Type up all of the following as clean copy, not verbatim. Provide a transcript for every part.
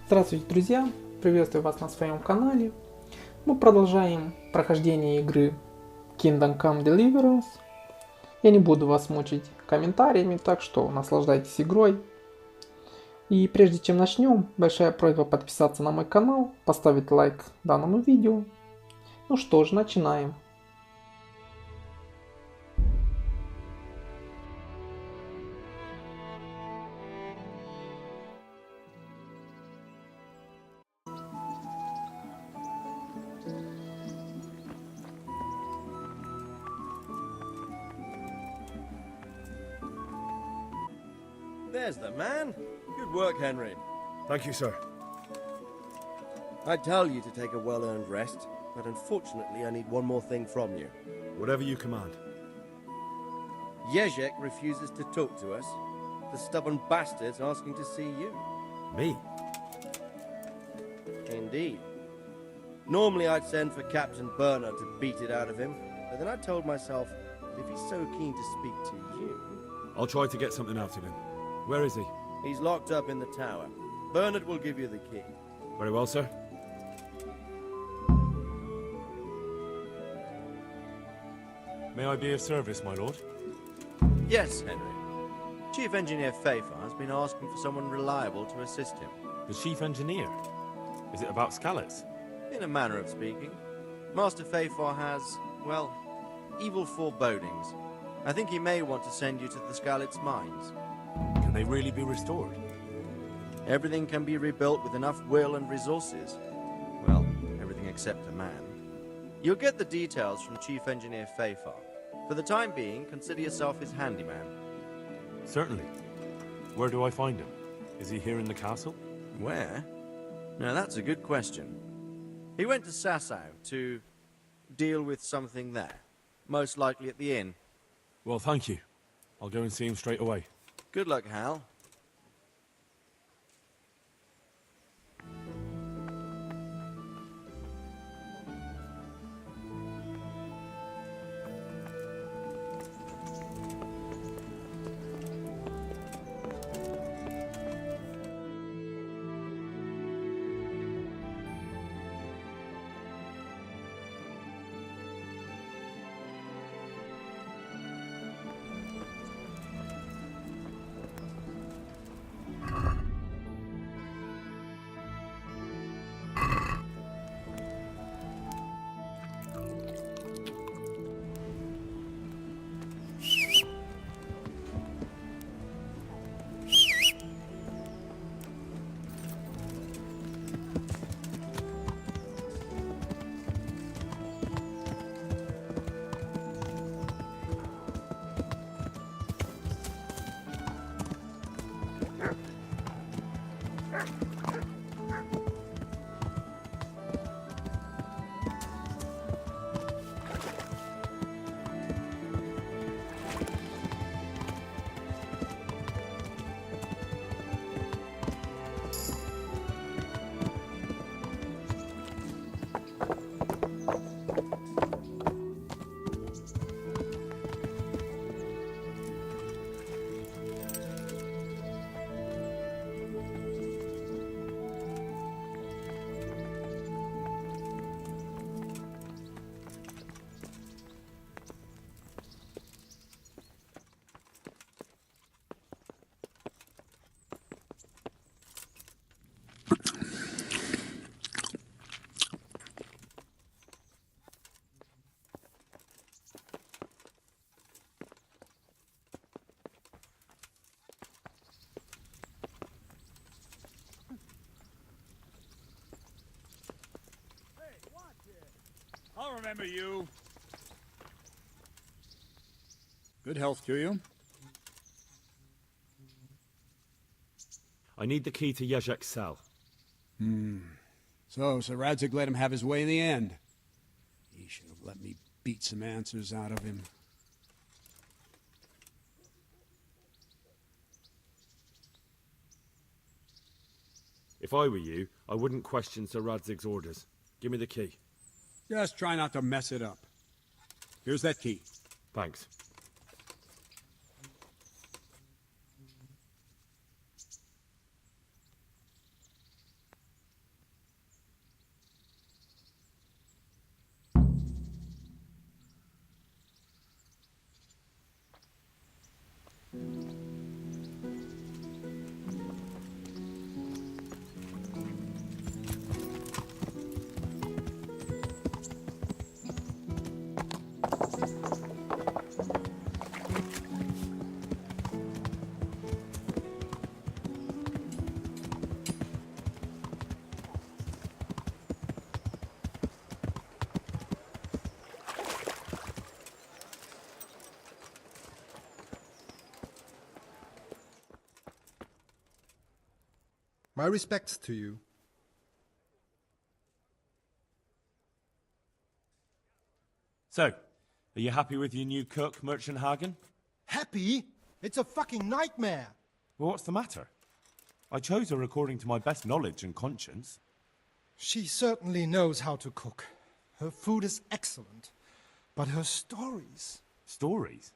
Здравствуйте, друзья! Приветствую вас на своем канале. Мы продолжаем прохождение игры Kingdom Come Deliverance. Я не буду вас мучить комментариями, так что наслаждайтесь игрой. И прежде чем начнем, большая просьба подписаться на мой канал, поставить лайк данному видео. Ну что ж, начинаем. There's the man. Good work, Henry. Thank you, sir. I tell you to take a well-earned rest, but unfortunately I need one more thing from you. Whatever you command. Jezek refuses to talk to us. The stubborn bastard's asking to see you. Me? Indeed. Normally I'd send for Captain Burner to beat it out of him, but then I told myself, if he's so keen to speak to you... I'll try to get something out of him. Where is he? He's locked up in the tower. Bernard will give you the key. Very well, sir. May I be of service, my lord? Yes, Henry. Chief Engineer Fafar has been asking for someone reliable to assist him. The chief engineer? Is it about Scalets? In a manner of speaking. Master Fafar has, well, evil forebodings. I think he may want to send you to the Scalets mines. Can they really be restored? Everything can be rebuilt with enough will and resources. Well, everything except a man. You'll get the details from Chief Engineer Fafar. For the time being, consider yourself his handyman. Certainly. Where do I find him? Is he here in the castle? Where? Now that's a good question. He went to Sazavы to deal with something there. Most likely at the inn. Well, thank you. I'll go and see him straight away. Good luck, Hal. I'll remember you. Good health to you. I need the key to Jezek's cell. So Radzig let him have his way in the end. He should have let me beat some answers out of him. If I were you, I wouldn't question Sir Radzig's orders. Give me the key. Just try not to mess it up. Here's that key. Thanks. My respects to you. So, are you happy with your new cook, Merchant Hagen? Happy? It's a fucking nightmare. Well, what's the matter? I chose her according to my best knowledge and conscience. She certainly knows how to cook. Her food is excellent. But her stories... Stories?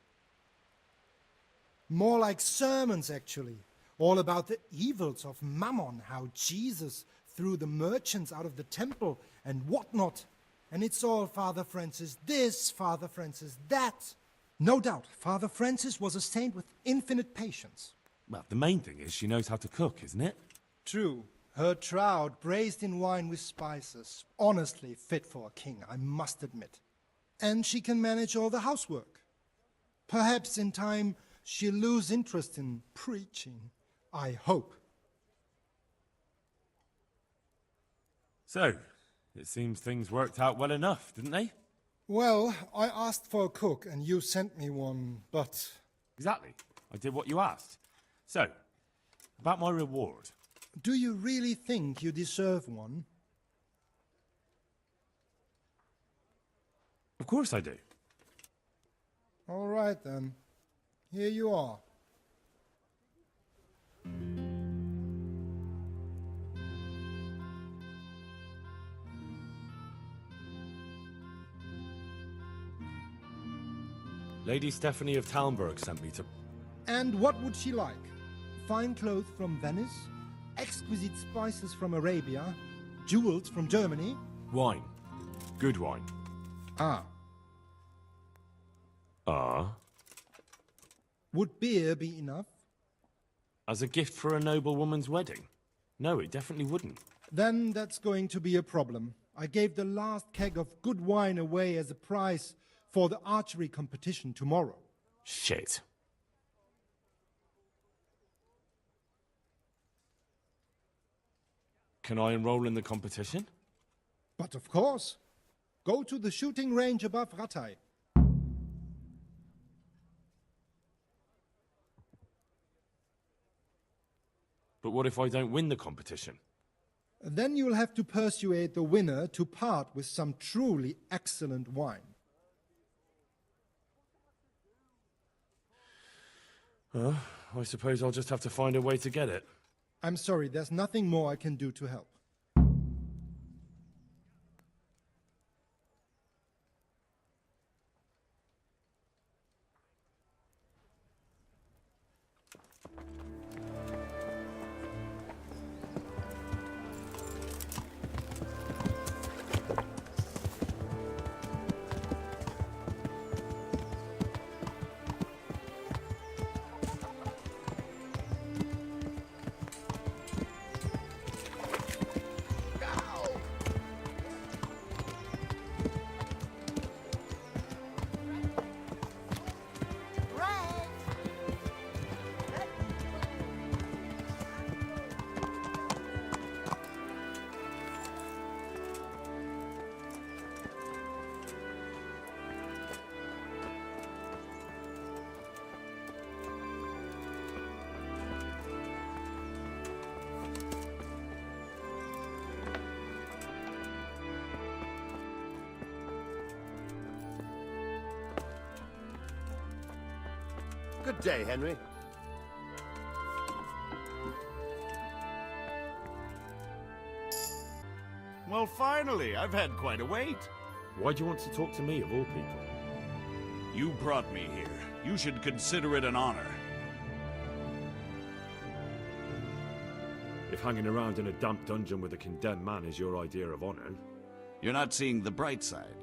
More like sermons, actually. All about the evils of Mammon, how Jesus threw the merchants out of the temple and whatnot. And it's all Father Francis this, Father Francis that. No doubt, Father Francis was a saint with infinite patience. Well, the main thing is she knows how to cook, isn't it? True. Her trout braised in wine with spices. Honestly fit for a king, I must admit. And she can manage all the housework. Perhaps in time she'll lose interest in preaching. I hope. So, it seems things worked out well enough, didn't they? Well, I asked for a cook and you sent me one, but... Exactly. I did what you asked. So, about my reward. Do you really think you deserve one? Of course I do. All right then. Here you are. Lady Stephanie of Talmberg sent me to... And what would she like? Fine clothes from Venice? Exquisite spices from Arabia? Jewels from Germany? Wine. Good wine. Ah. Ah? Would beer be enough? As a gift for a noble woman's wedding? No, it definitely wouldn't. Then that's going to be a problem. I gave the last keg of good wine away as a prize for the archery competition tomorrow. Shit. Can I enroll in the competition? But of course. Go to the shooting range above Rattay. But what if I don't win the competition? Then you'll have to persuade the winner to part with some truly excellent wine. I suppose I'll just have to find a way to get it. I'm sorry, there's nothing more I can do to help. Good day, Henry. Well, finally, I've had quite a wait. Why do you want to talk to me, of all people? You brought me here. You should consider it an honor. If hanging around in a damp dungeon with a condemned man is your idea of honor... You're not seeing the bright side.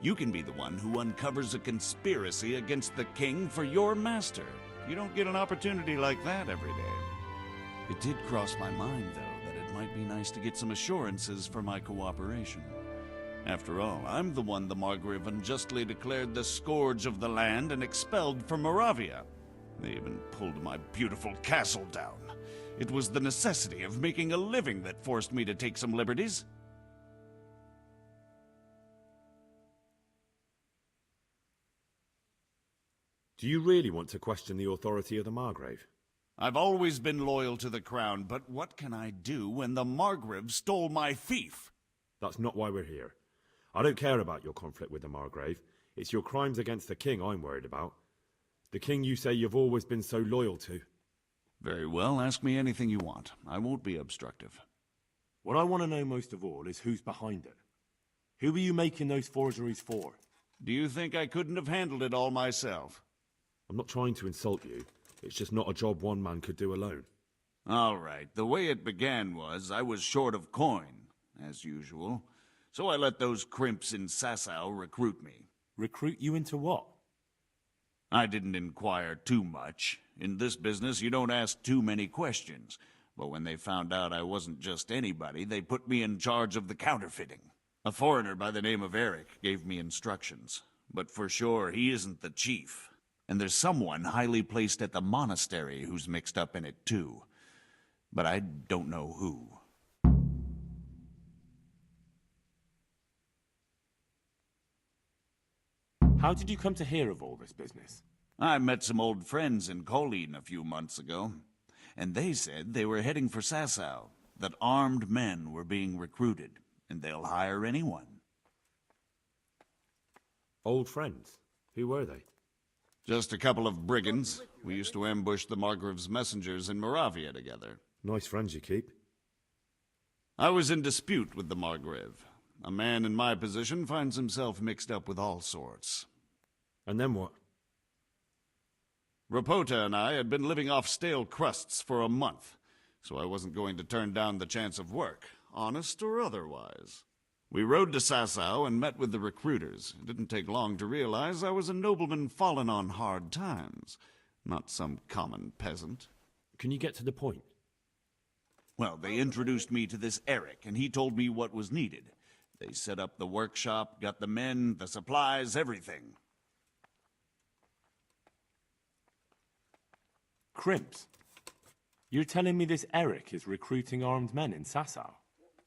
You can be the one who uncovers a conspiracy against the king for your master. You don't get an opportunity like that every day. It did cross my mind, though, that it might be nice to get some assurances for my cooperation. After all, I'm the one the Margrave unjustly declared the scourge of the land and expelled from Moravia. They even pulled my beautiful castle down. It was the necessity of making a living that forced me to take some liberties. Do you really want to question the authority of the Margrave? I've always been loyal to the crown, but what can I do when the Margrave stole my fief? That's not why we're here. I don't care about your conflict with the Margrave. It's your crimes against the king I'm worried about. The king you say you've always been so loyal to. Very well, ask me anything you want. I won't be obstructive. What I want to know most of all is who's behind it. Who are you making those forgeries for? Do you think I couldn't have handled it all myself? I'm not trying to insult you. It's just not a job one man could do alone. All right, the way it began was I was short of coin, as usual. So I let those crimps in Sasau recruit me. Recruit you into what? I didn't inquire too much. In this business, you don't ask too many questions. But when they found out I wasn't just anybody, they put me in charge of the counterfeiting. A foreigner by the name of Eric gave me instructions. But for sure, he isn't the chief. And there's someone highly placed at the monastery who's mixed up in it too. But I don't know who. How did you come to hear of all this business? I met some old friends in Colleen a few months ago, and they said they were heading for Sasau, that armed men were being recruited, and they'll hire anyone. Old friends? Who were they? Just a couple of brigands. We used to ambush the Margrave's messengers in Moravia together. Nice friends you keep. I was in dispute with the Margrave. A man in my position finds himself mixed up with all sorts. And then what? Rapota and I had been living off stale crusts for a month, so I wasn't going to turn down the chance of work, honest or otherwise. We rode to Sasau and met with the recruiters. It didn't take long to realize I was a nobleman fallen on hard times, not some common peasant. Can you get to the point? Well, they introduced me to this Eric, and he told me what was needed. They set up the workshop, got the men, the supplies, everything. Crimps? You're telling me this Eric is recruiting armed men in Sasau?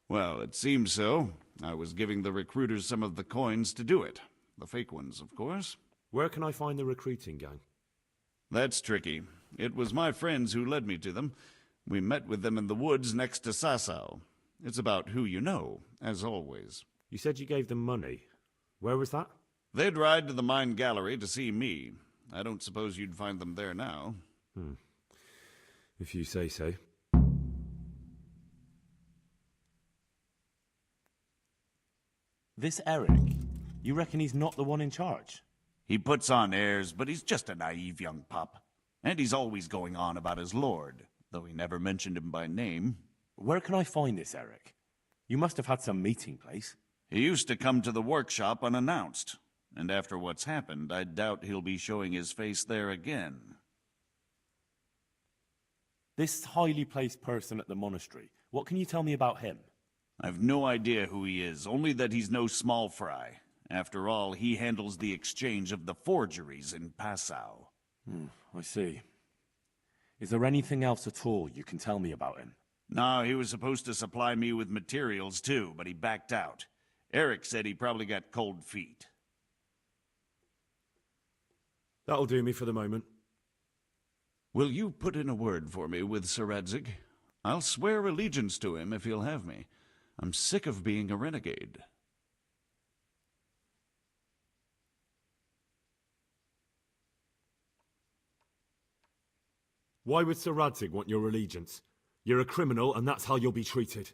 Well, it seems so. I was giving the recruiters some of the coins to do it. The fake ones, of course. Where can I find the recruiting gang? That's tricky. It was my friends who led me to them. We met with them in the woods next to Sasau. It's about who you know, as always. You said you gave them money. Where was that? They'd ride to the mine gallery to see me. I don't suppose you'd find them there now. If you say so. This Eric, you reckon he's not the one in charge? He puts on airs, but he's just a naive young pup. And he's always going on about his lord, though he never mentioned him by name. Where can I find this Eric? You must have had some meeting place. He used to come to the workshop unannounced. And after what's happened, I doubt he'll be showing his face there again. This highly placed person at the monastery, what can you tell me about him? I've no idea who he is, only that he's no small fry. After all, he handles the exchange of the forgeries in Passau. I see. Is there anything else at all you can tell me about him? No, he was supposed to supply me with materials too, but he backed out. Eric said he probably got cold feet. That'll do me for the moment. Will you put in a word for me with Sir Radzig? I'll swear allegiance to him if he'll have me. I'm sick of being a renegade. Why would Sir Radzig want your allegiance? You're a criminal, and that's how you'll be treated.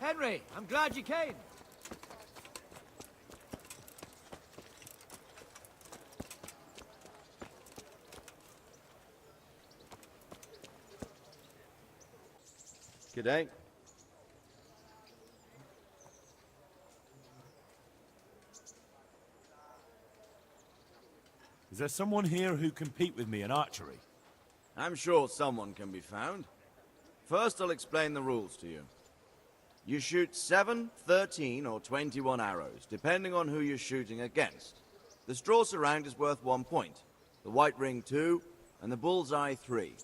Henry, I'm glad you came. G'day. Is there someone here who compete with me in archery? I'm sure someone can be found. First, I'll explain the rules to you. You shoot 7, 13, or 21 arrows, depending on who you're shooting against. The straw surround is worth 1 point, the white ring 2, and the bullseye 3.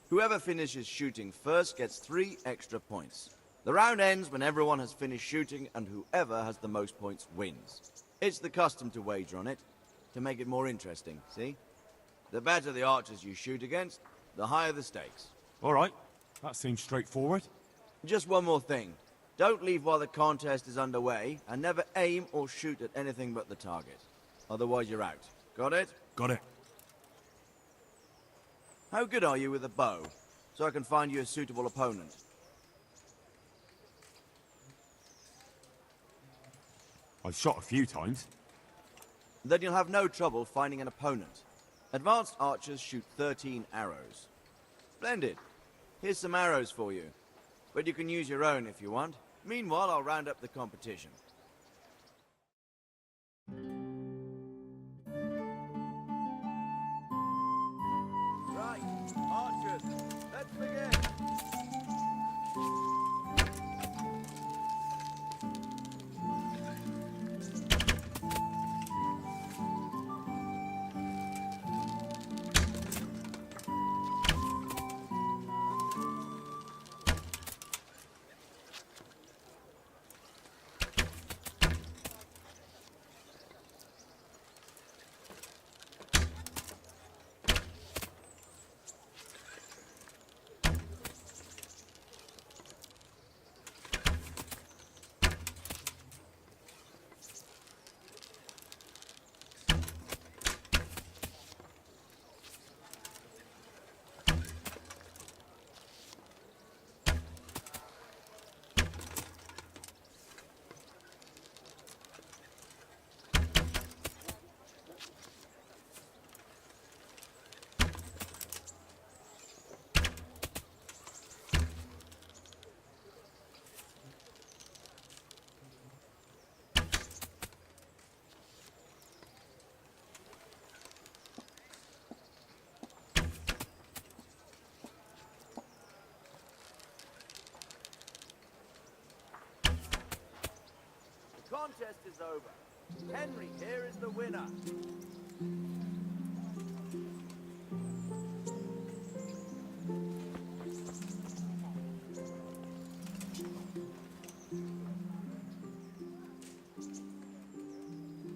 Whoever finishes shooting first gets 3 extra points. The round ends when everyone has finished shooting, and whoever has the most points wins. It's the custom to wager on it, to make it more interesting, see? The better the archers you shoot against, the higher the stakes. All right, that seems straightforward. Just one more thing. Don't leave while the contest is underway, and never aim or shoot at anything but the target. Otherwise you're out. Got it? Got it. How good are you with a bow? So I can find you a suitable opponent. I've shot a few times. Then you'll have no trouble finding an opponent. Advanced archers shoot 13 arrows. Splendid. Here's some arrows for you. But you can use your own if you want. Meanwhile, I'll round up the competition. Right, archers, let's begin. The contest is over. Henry here is the winner.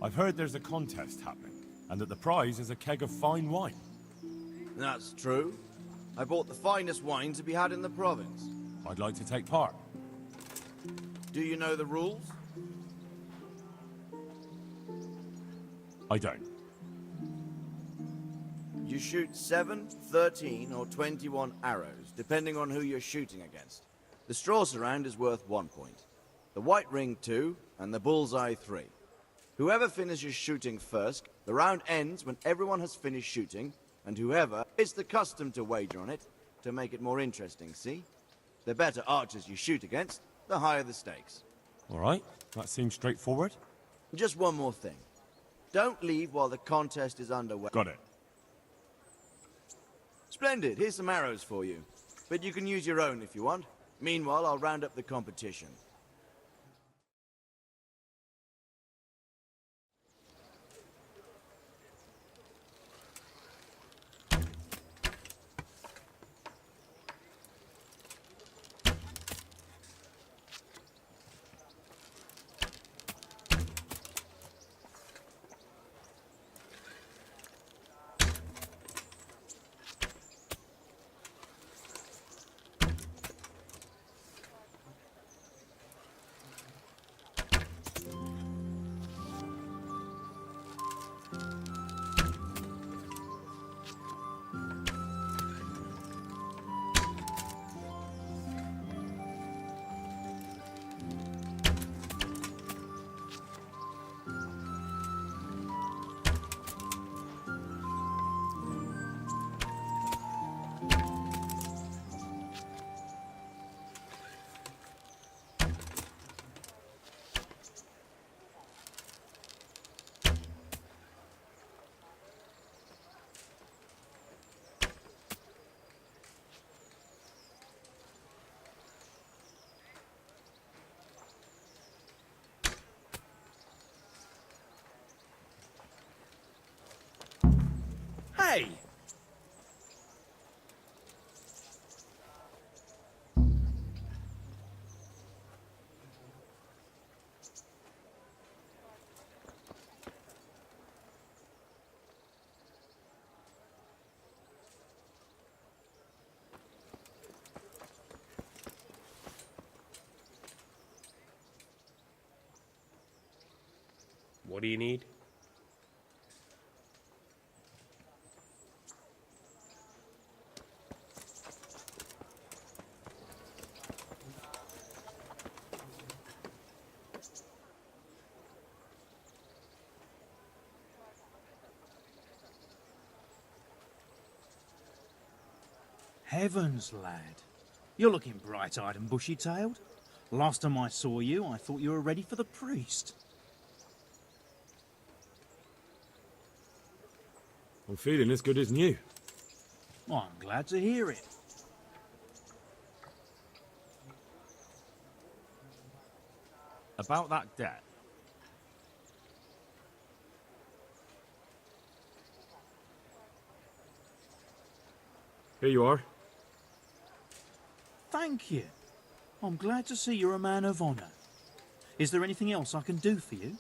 I've heard there's a contest happening, and that the prize is a keg of fine wine. That's true. I bought the finest wine to be had in the province. I'd like to take part. Do you know the rules? I don't. You shoot 7, 13, or 21 arrows, depending on who you're shooting against. The straw surround is worth 1 point, the white ring 2, and the bullseye 3. Whoever finishes shooting first, the round ends when everyone has finished shooting, and whoever, it's the custom to wager on it, to make it more interesting, see? The better archers you shoot against, the higher the stakes. All right, that seems straightforward. Just one more thing. Don't leave while the contest is underway. Got it. Splendid, here's some arrows for you. But you can use your own if you want. Meanwhile, I'll round up the competition. What do you need? Heavens, lad. You're looking bright-eyed and bushy-tailed. Last time I saw you, I thought you were ready for the priest. I'm feeling as good as new. I'm glad to hear it. About that debt. Here you are. Thank you. I'm glad to see you're a man of honour. Is there anything else I can do for you?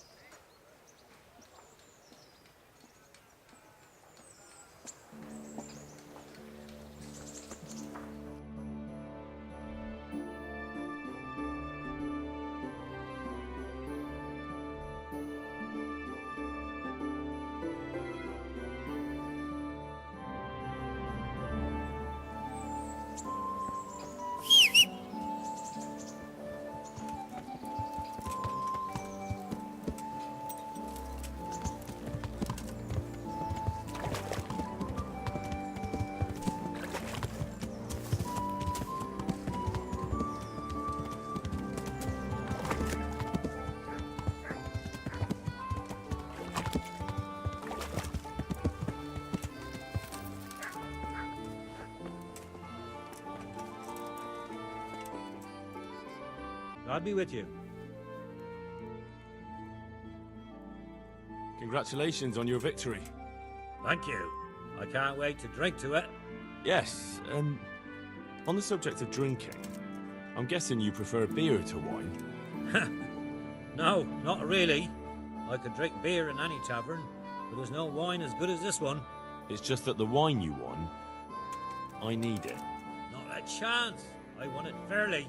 God be with you. Congratulations on your victory. Thank you. I can't wait to drink to it. Yes, on the subject of drinking, I'm guessing you prefer beer to wine. No, not really. I could drink beer in any tavern, but there's no wine as good as this one. It's just that the wine you won, I need it. Not a chance. I won it fairly.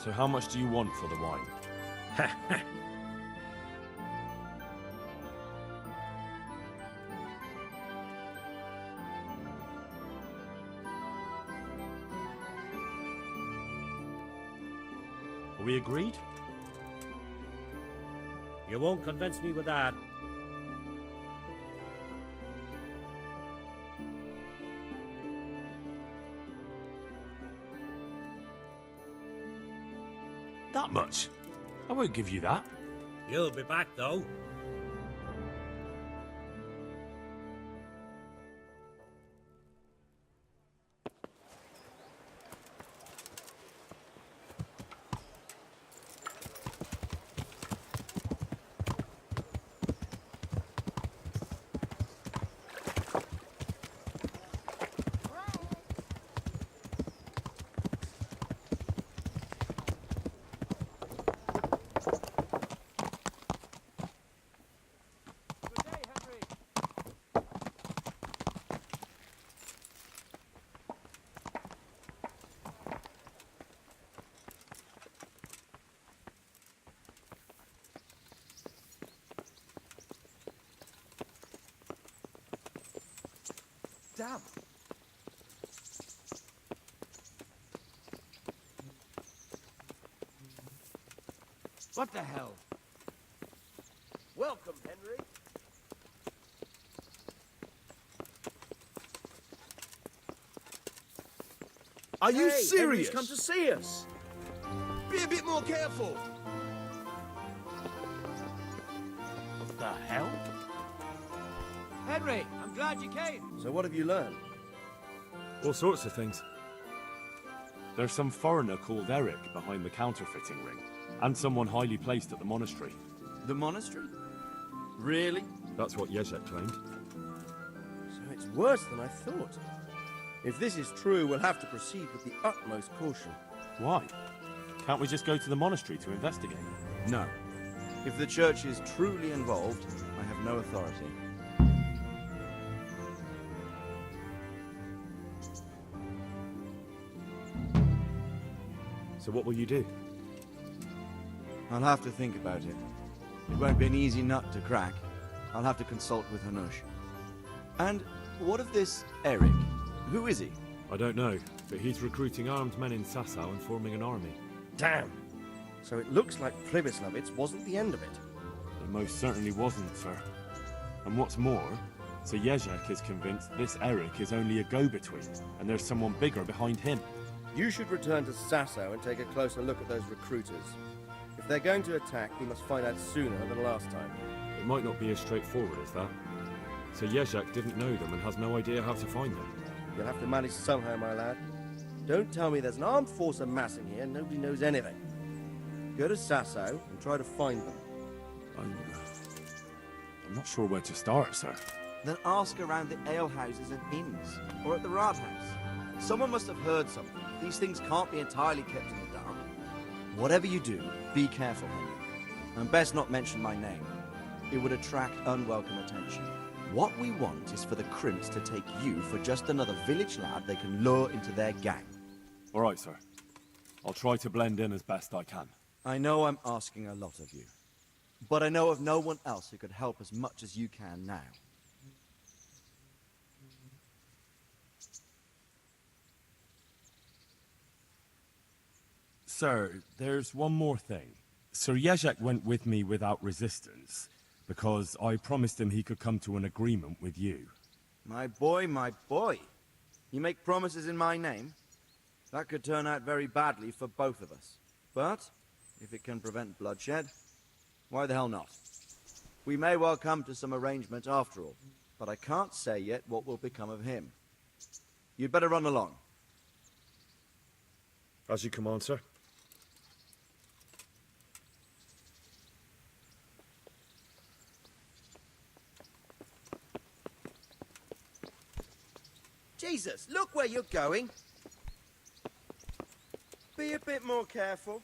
So how much do you want for the wine? Are we agreed? You won't convince me with that. That much? I won't give you that. You'll be back, though. Damn. What the hell? Welcome, Henry. Are you Hey, serious? Henry's come to see us. Be a bit more careful. What the hell? Henry, I'm glad you came. So what have you learned? All sorts of things. There's some foreigner called Eric behind the counterfeiting ring, and someone highly placed at the monastery. The monastery? Really? That's what Yezek claimed. So it's worse than I thought. If this is true, we'll have to proceed with the utmost caution. Why? Can't we just go to the monastery to investigate? No. If the church is truly involved, I have no authority. So what will you do? I'll have to think about it. It won't be an easy nut to crack. I'll have to consult with Hanush. And what of this Eric? Who is he? I don't know, but he's recruiting armed men in Sasau and forming an army. Damn. So it looks like Pribyslavitz wasn't the end of it. It most certainly wasn't, sir. And what's more, Sir Jezek is convinced this Eric is only a go-between, and there's someone bigger behind him. You should return to Sasau and take a closer look at those recruiters. If they're going to attack, we must find out sooner than last time. It might not be as straightforward as that. Sir Jezek didn't know them and has no idea how to find them. You'll have to manage somehow, my lad. Don't tell me there's an armed force amassing here and nobody knows anything. Go to Sasau and try to find them. I'm not sure where to start, sir. Then ask around the alehouses and inns, or at the Rathaus. Someone must have heard something. These things can't be entirely kept in the dark. Whatever you do, be careful, Henry. And best not mention my name. It would attract unwelcome attention. What we want is for the crimps to take you for just another village lad they can lure into their gang. All right, sir. I'll try to blend in as best I can. I know I'm asking a lot of you, but I know of no one else who could help as much as you can now. Sir, there's one more thing. Sir Jezek went with me without resistance, because I promised him he could come to an agreement with you. My boy, my boy. You make promises in my name? That could turn out very badly for both of us. But, if it can prevent bloodshed, why the hell not? We may well come to some arrangement after all, but I can't say yet what will become of him. You'd better run along. As you command, sir. Jesus, look where you're going. Be a bit more careful.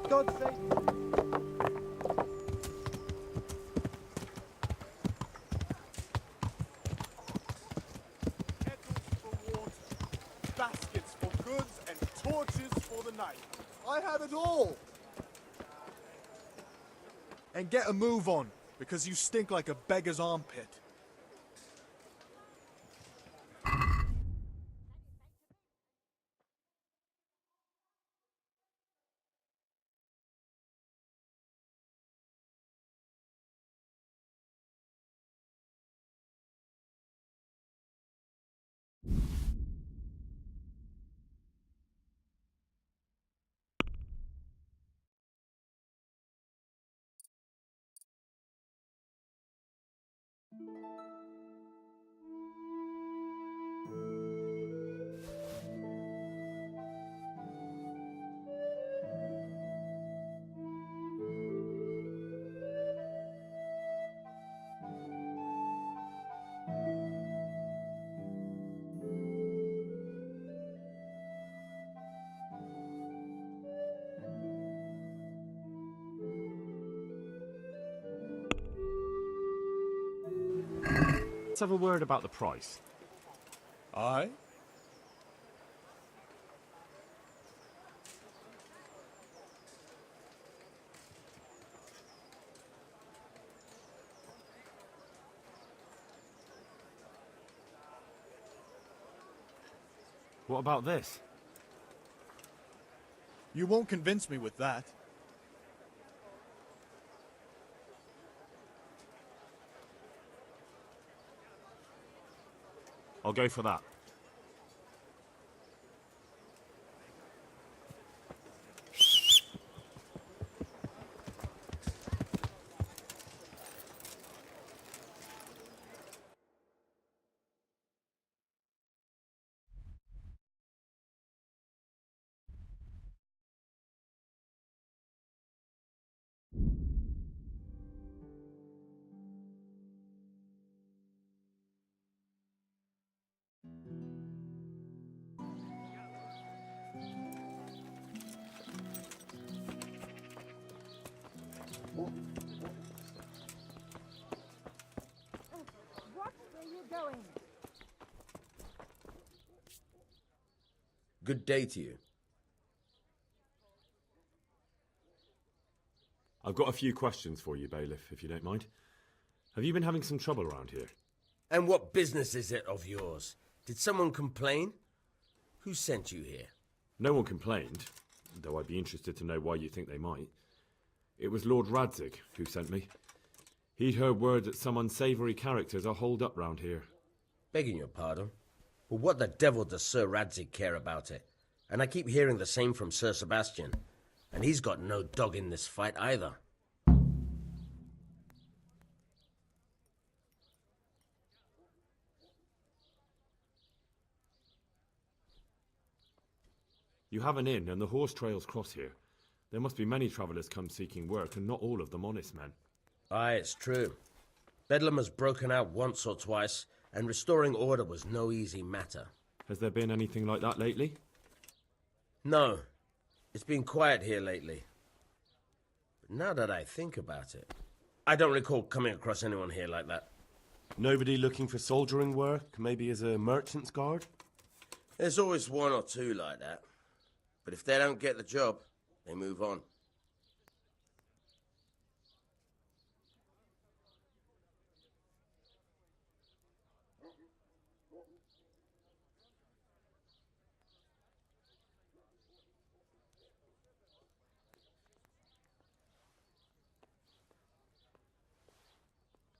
God save you. Baskets for goods and torches for the night. I have it all. And get a move on, because you stink like a beggar's armpit. Let's have a word about the price. Aye? What about this? You won't convince me with that. I'll go for that. Good day to you. I've got a few questions for you, Bailiff, if you don't mind. Have you been having some trouble around here? And what business is it of yours? Did someone complain? Who sent you here? No one complained, though I'd be interested to know why you think they might. It was Lord Radzig who sent me. He'd heard word that some unsavoury characters are holed up round here. Begging your pardon, but what the devil does Sir Radzig care about it? And I keep hearing the same from Sir Sebastian. And he's got no dog in this fight either. You have an inn and the horse trails cross here. There must be many travellers come seeking work, and not all of them honest men. Aye, it's true. Bedlam has broken out once or twice, and restoring order was no easy matter. Has there been anything like that lately? No. It's been quiet here lately. But now that I think about it, I don't recall coming across anyone here like that. Nobody looking for soldiering work, maybe as a merchant's guard? There's always one or two like that. But if they don't get the job, they move on.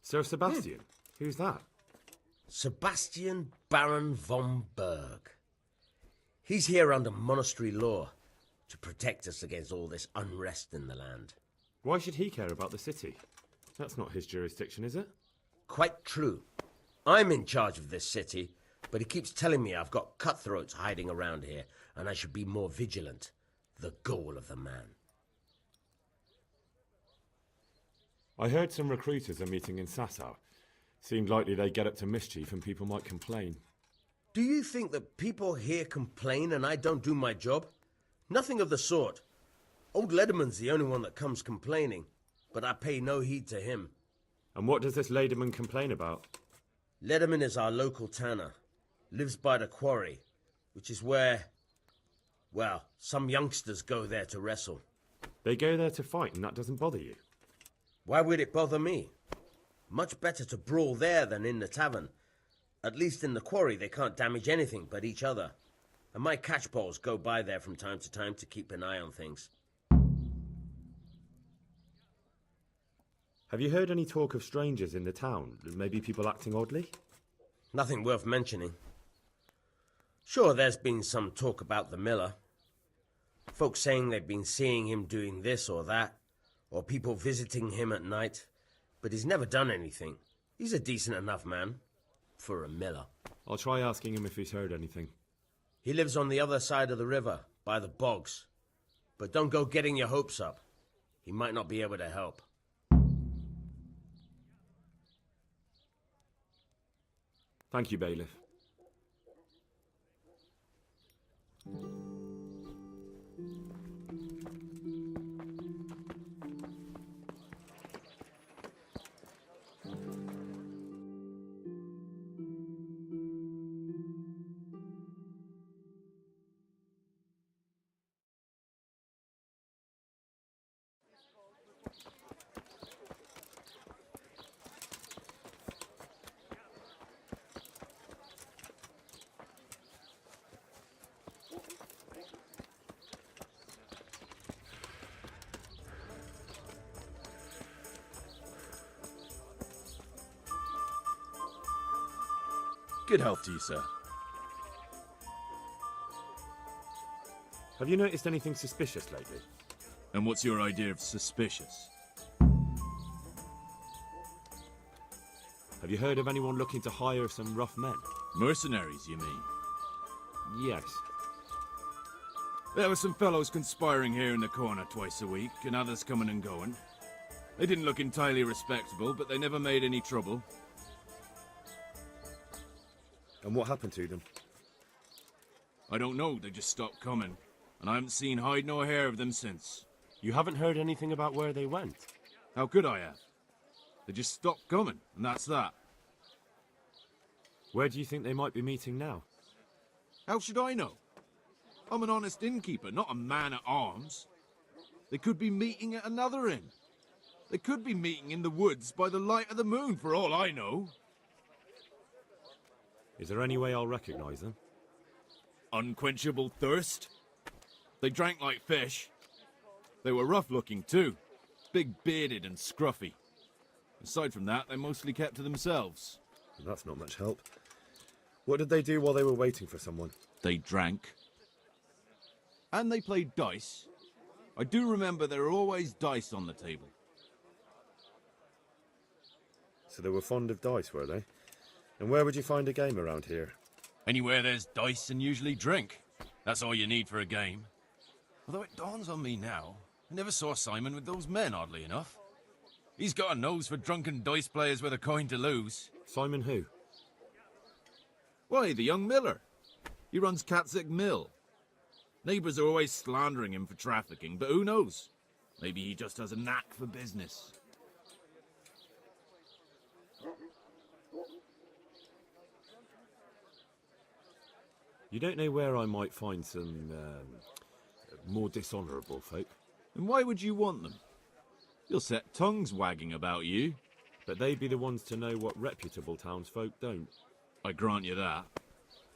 Sir Sebastian? Who's that? Sebastian Baron von Berg. He's here under monastery law to protect us against all this unrest in the land. Why should he care about the city? That's not his jurisdiction, is it? Quite true. I'm in charge of this city, but he keeps telling me I've got cutthroats hiding around here, and I should be more vigilant. The goal of the man. I heard some recruiters are meeting in Sasau. Seemed likely they get up to mischief and people might complain. Do you think that people here complain and I don't do my job? Nothing of the sort. Old Lederman's the only one that comes complaining, but I pay no heed to him. And what does this Lederman complain about? Lederman is our local tanner. Lives by the quarry, which is where, well, some youngsters go there to wrestle. They go there to fight and that doesn't bother you? Why would it bother me? Much better to brawl there than in the tavern. At least in the quarry they can't damage anything but each other. And my catchpoles go by there from time to keep an eye on things. Have you heard any talk of strangers in the town? Maybe people acting oddly? Nothing worth mentioning. Sure, there's been some talk about the miller. Folks saying they've been seeing him doing this or that, or people visiting him at night, but he's never done anything. He's a decent enough man. For a miller. I'll try asking him if he's heard anything. He lives on the other side of the river, by the bogs. But don't go getting your hopes up. He might not be able to help. Thank you, Bailiff. Good health to you, sir. Have you noticed anything suspicious lately? And what's your idea of suspicious? Have you heard of anyone looking to hire some rough men? Mercenaries, you mean? Yes. There were some fellows conspiring here in the corner twice a week, and others coming and going. They didn't look entirely respectable, but they never made any trouble. And what happened to them? I don't know, they just stopped coming. And I haven't seen hide nor hair of them since. You haven't heard anything about where they went? How could I have? They just stopped coming, and that's that. Where do you think they might be meeting now? How should I know? I'm an honest innkeeper, not a man at arms. They could be meeting at another inn. They could be meeting in the woods by the light of the moon, for all I know. Is there any way I'll recognize them? Unquenchable thirst. They drank like fish. They were rough-looking, too. Big-bearded and scruffy. Aside from that, they mostly kept to themselves. That's not much help. What did they do while they were waiting for someone? They drank. And they played dice. I do remember there were always dice on the table. So they were fond of dice, were they? And where would you find a game around here? Anywhere there's dice and usually drink. That's all you need for a game. Although it dawns on me now, I never saw Simon with those men, oddly enough. He's got a nose for drunken dice players with a coin to lose. Simon who? Why, the young miller. He runs Catsick Mill. Neighbours are always slandering him for trafficking, but who knows? Maybe he just has a knack for business. You don't know where I might find some more dishonourable folk? And why would you want them? You'll set tongues wagging about you. But they'd be the ones to know what reputable townsfolk don't. I grant you that.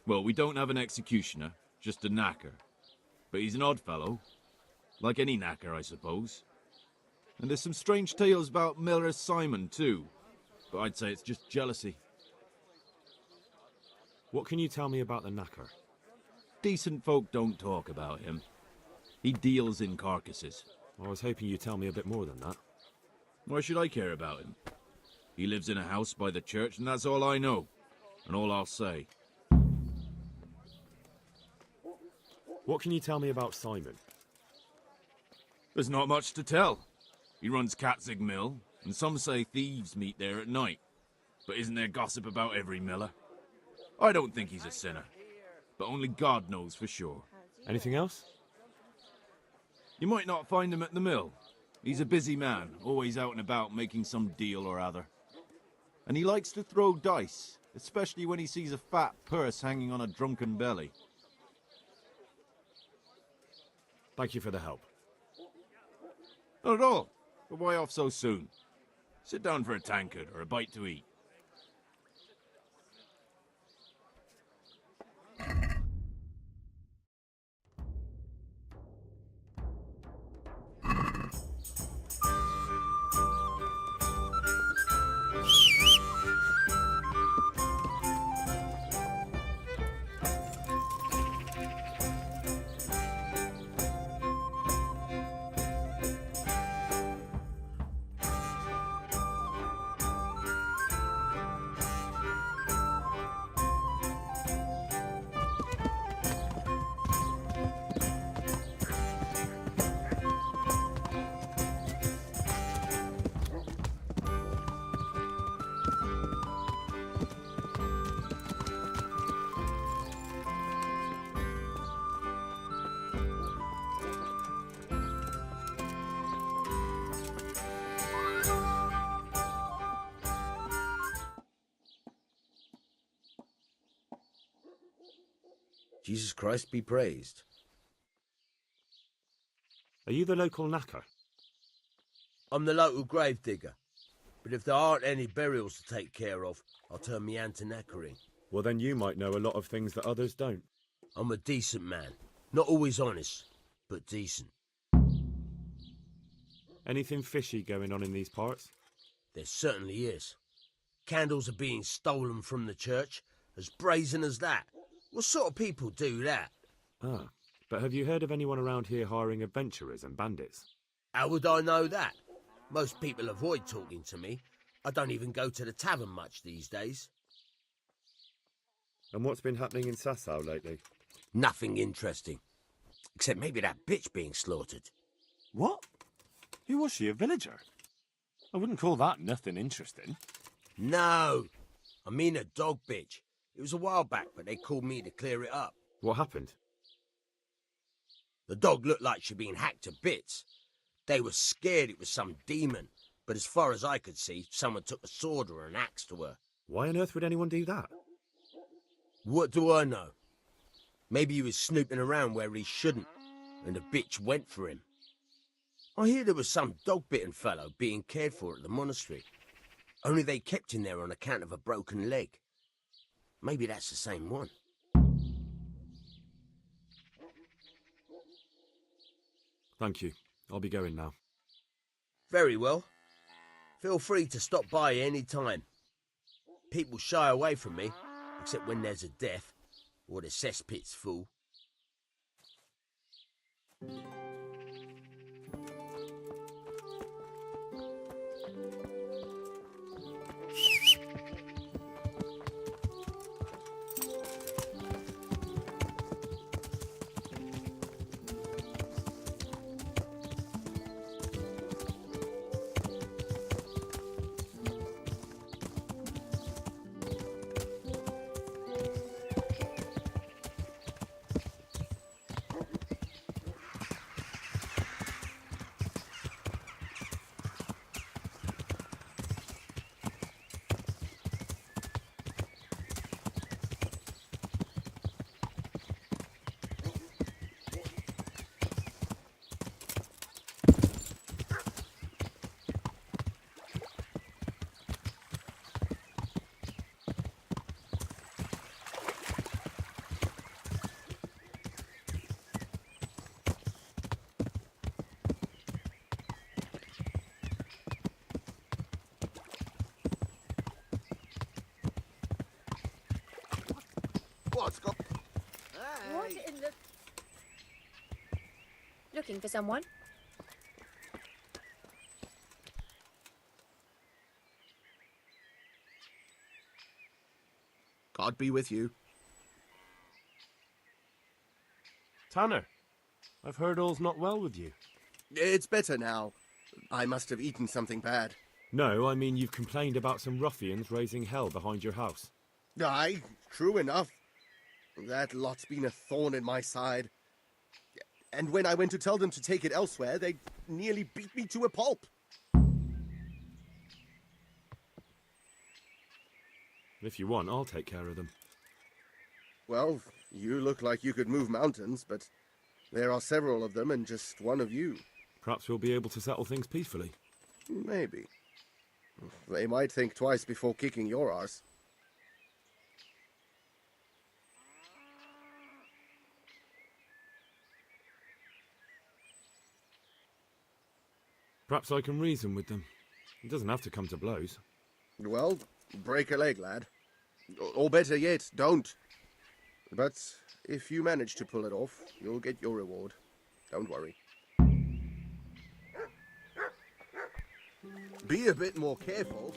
Well, we don't have an executioner, just a knacker. But he's an odd fellow. Like any knacker, I suppose. And there's some strange tales about Miller Simon, too. But I'd say it's just jealousy. What can you tell me about the knacker? Decent folk don't talk about him. He deals in carcasses. I was hoping you'd tell me a bit more than that. Why should I care about him? He lives in a house by the church, and that's all I know. And all I'll say. What can you tell me about Simon? There's not much to tell. He runs Catsick Mill, and some say thieves meet there at night. But isn't there gossip about every miller? I don't think he's a sinner. But only God knows for sure. Anything else? You might not find him at the mill. He's a busy man, always out and about making some deal or other. And he likes to throw dice, especially when he sees a fat purse hanging on a drunken belly. Thank you for the help. Not at all. But why off so soon? Sit down for a tankard or a bite to eat. Jesus Christ be praised. Are you the local knacker? I'm the local grave digger. But if there aren't any burials to take care of, I'll turn me hand to knackering. Well, then you might know a lot of things that others don't. I'm a decent man. Not always honest, but decent. Anything fishy going on in these parts? There certainly is. Candles are being stolen from the church, as brazen as that. What sort of people do that? Ah, but have you heard of anyone around here hiring adventurers and bandits? How would I know that? Most people avoid talking to me. I don't even go to the tavern much these days. And what's been happening in Sasau lately? Nothing interesting. Except maybe that bitch being slaughtered. What? Who was she, a villager? I wouldn't call that nothing interesting. No, I mean a dog bitch. It was a while back, but they called me to clear it up. What happened? The dog looked like she'd been hacked to bits. They were scared it was some demon, but as far as I could see, someone took a sword or an axe to her. Why on earth would anyone do that? What do I know? Maybe he was snooping around where he shouldn't, and the bitch went for him. I hear there was some dog-bitten fellow being cared for at the monastery. Only they kept him there on account of a broken leg. Maybe that's the same one. Thank you. I'll be going now. Very well. Feel free to stop by any time. People shy away from me, except when there's a death, or the cesspit's full. What's got... What in the... Looking for someone? God be with you. Tanner, I've heard all's not well with you. It's better now. I must have eaten something bad. No, I mean you've complained about some ruffians raising hell behind your house. Aye, true enough. That lot's been a thorn in my side. And when I went to tell them to take it elsewhere, they nearly beat me to a pulp. If you want, I'll take care of them. Well, you look like you could move mountains, but there are several of them and just one of you. Perhaps we'll be able to settle things peacefully. Maybe. They might think twice before kicking your arse. Perhaps I can reason with them. It doesn't have to come to blows. Well, break a leg, lad. Or better yet, don't. But if you manage to pull it off, you'll get your reward. Don't worry. Be a bit more careful.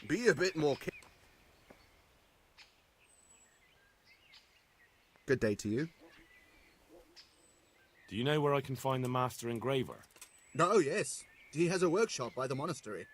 Be a bit more careful. Good day to you. Do you know where I can find the master engraver? Oh, yes. He has a workshop by the monastery.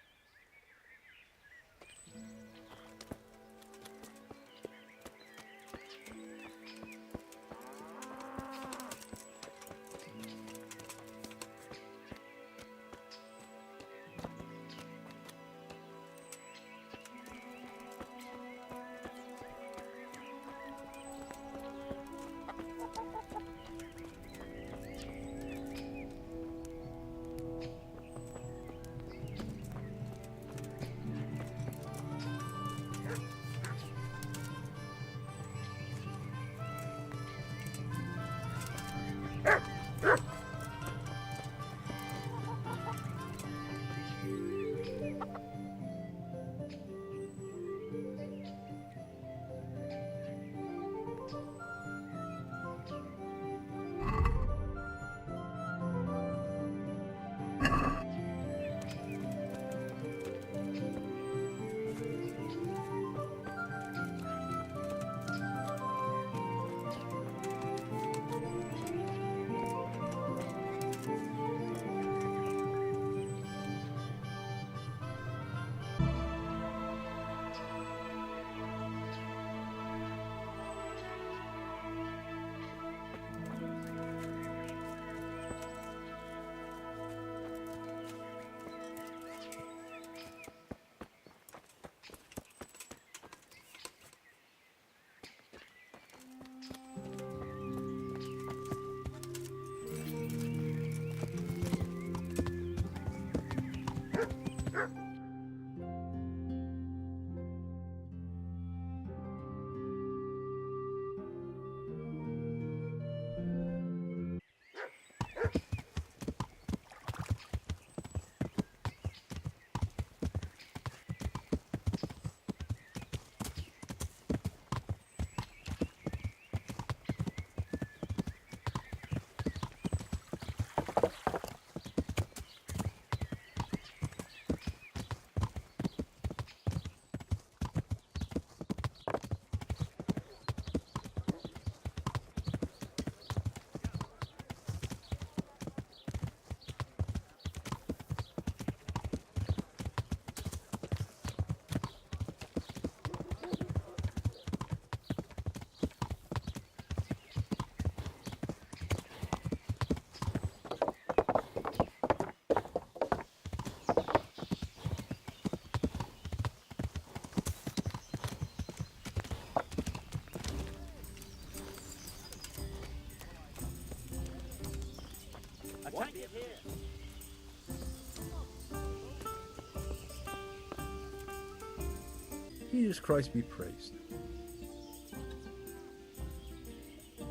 Jesus Christ be praised.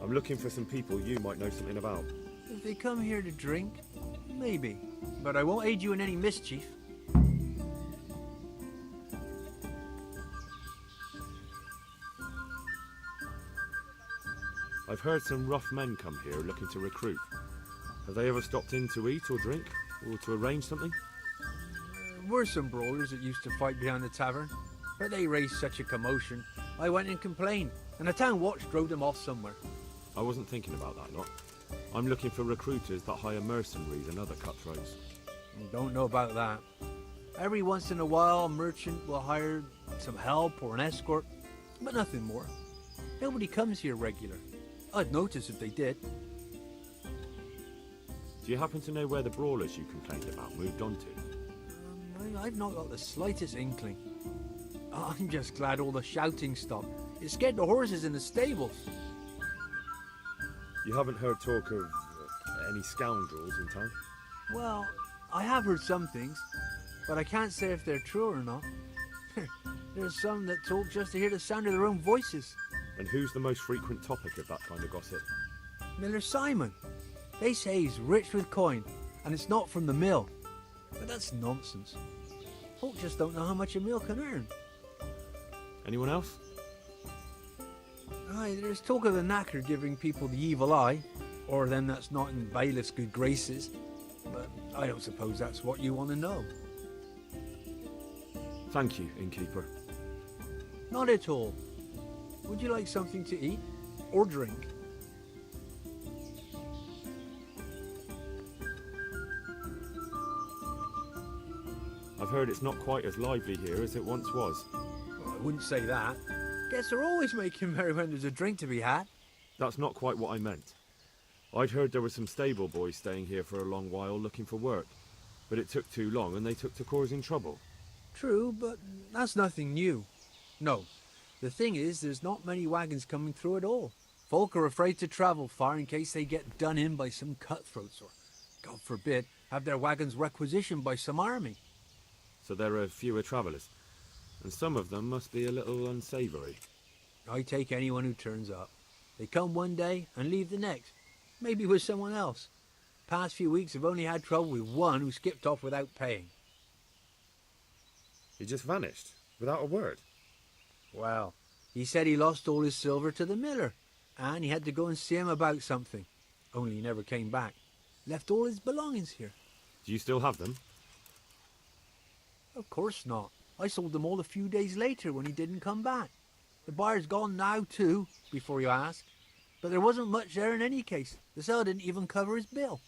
I'm looking for some people you might know something about. If they come here to drink, maybe. But I won't aid you in any mischief. I've heard some rough men come here looking to recruit. Have they ever stopped in to eat or drink? Or to arrange something? There were some brawlers that used to fight behind the tavern, but they raised such a commotion. I went and complained, and the town watch drove them off somewhere. I wasn't thinking about that lot. I'm looking for recruiters that hire mercenaries and other cutthroats. Don't know about that. Every once in a while, a merchant will hire some help or an escort, but nothing more. Nobody comes here regular. I'd notice if they did. Do you happen to know where the brawlers you complained about moved on to? I've not got the slightest inkling. I'm just glad all the shouting stopped. It scared the horses in the stables. You haven't heard talk of any scoundrels in town? Well, I have heard some things, but I can't say if they're true or not. There's some that talk just to hear the sound of their own voices. And who's the most frequent topic of that kind of gossip? Miller Simon. They say he's rich with coin, and it's not from the mill. But that's nonsense. Folk just don't know how much a mill can earn. Anyone else? Aye, there's talk of the knacker giving people the evil eye, or them that's not in bailiff's good graces. But I don't suppose that's what you want to know. Thank you, innkeeper. Not at all. Would you like something to eat or drink? I've heard it's not quite as lively here as it once was. Well, I wouldn't say that. Guests are always making merry when there's a drink to be had. That's not quite what I meant. I'd heard there were some stable boys staying here for a long while looking for work, but it took too long and they took to causing trouble. True, but that's nothing new. No, the thing is there's not many wagons coming through at all. Folk are afraid to travel far in case they get done in by some cutthroats or, God forbid, have their wagons requisitioned by some army. So there are fewer travellers, and some of them must be a little unsavoury. I take anyone who turns up. They come one day and leave the next, maybe with someone else. Past few weeks I've only had trouble with one who skipped off without paying. He just vanished, without a word? Well, he said he lost all his silver to the miller, and he had to go and see him about something. Only he never came back. Left all his belongings here. Do you still have them? Of course not. I sold them all a few days later when he didn't come back. The buyer's gone now too, before you ask. But there wasn't much there in any case. The seller didn't even cover his bill.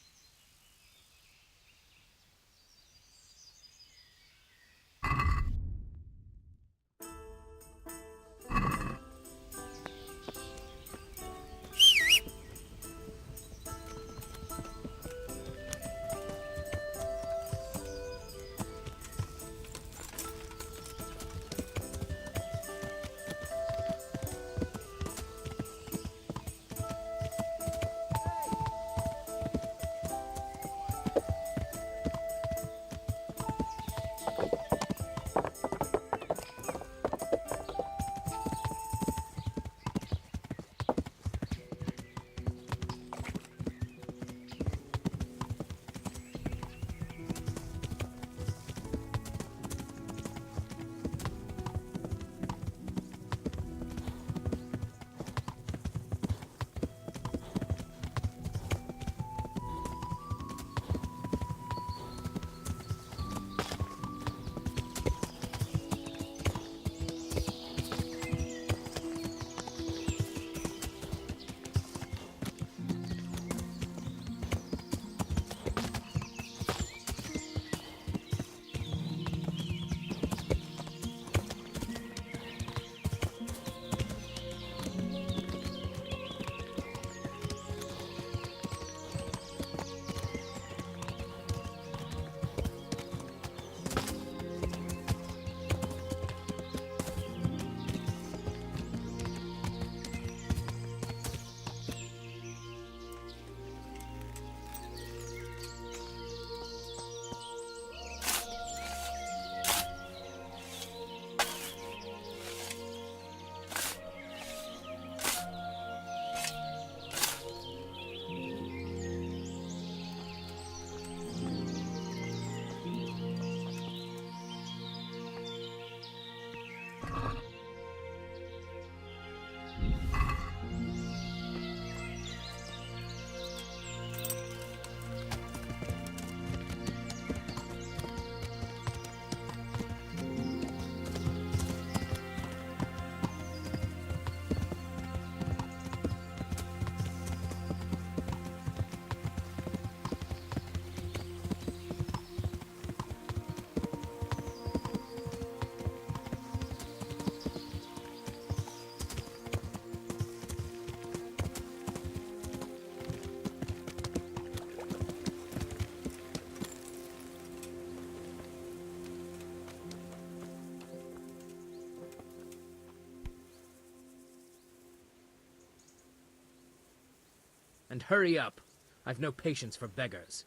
And hurry up. I've no patience for beggars.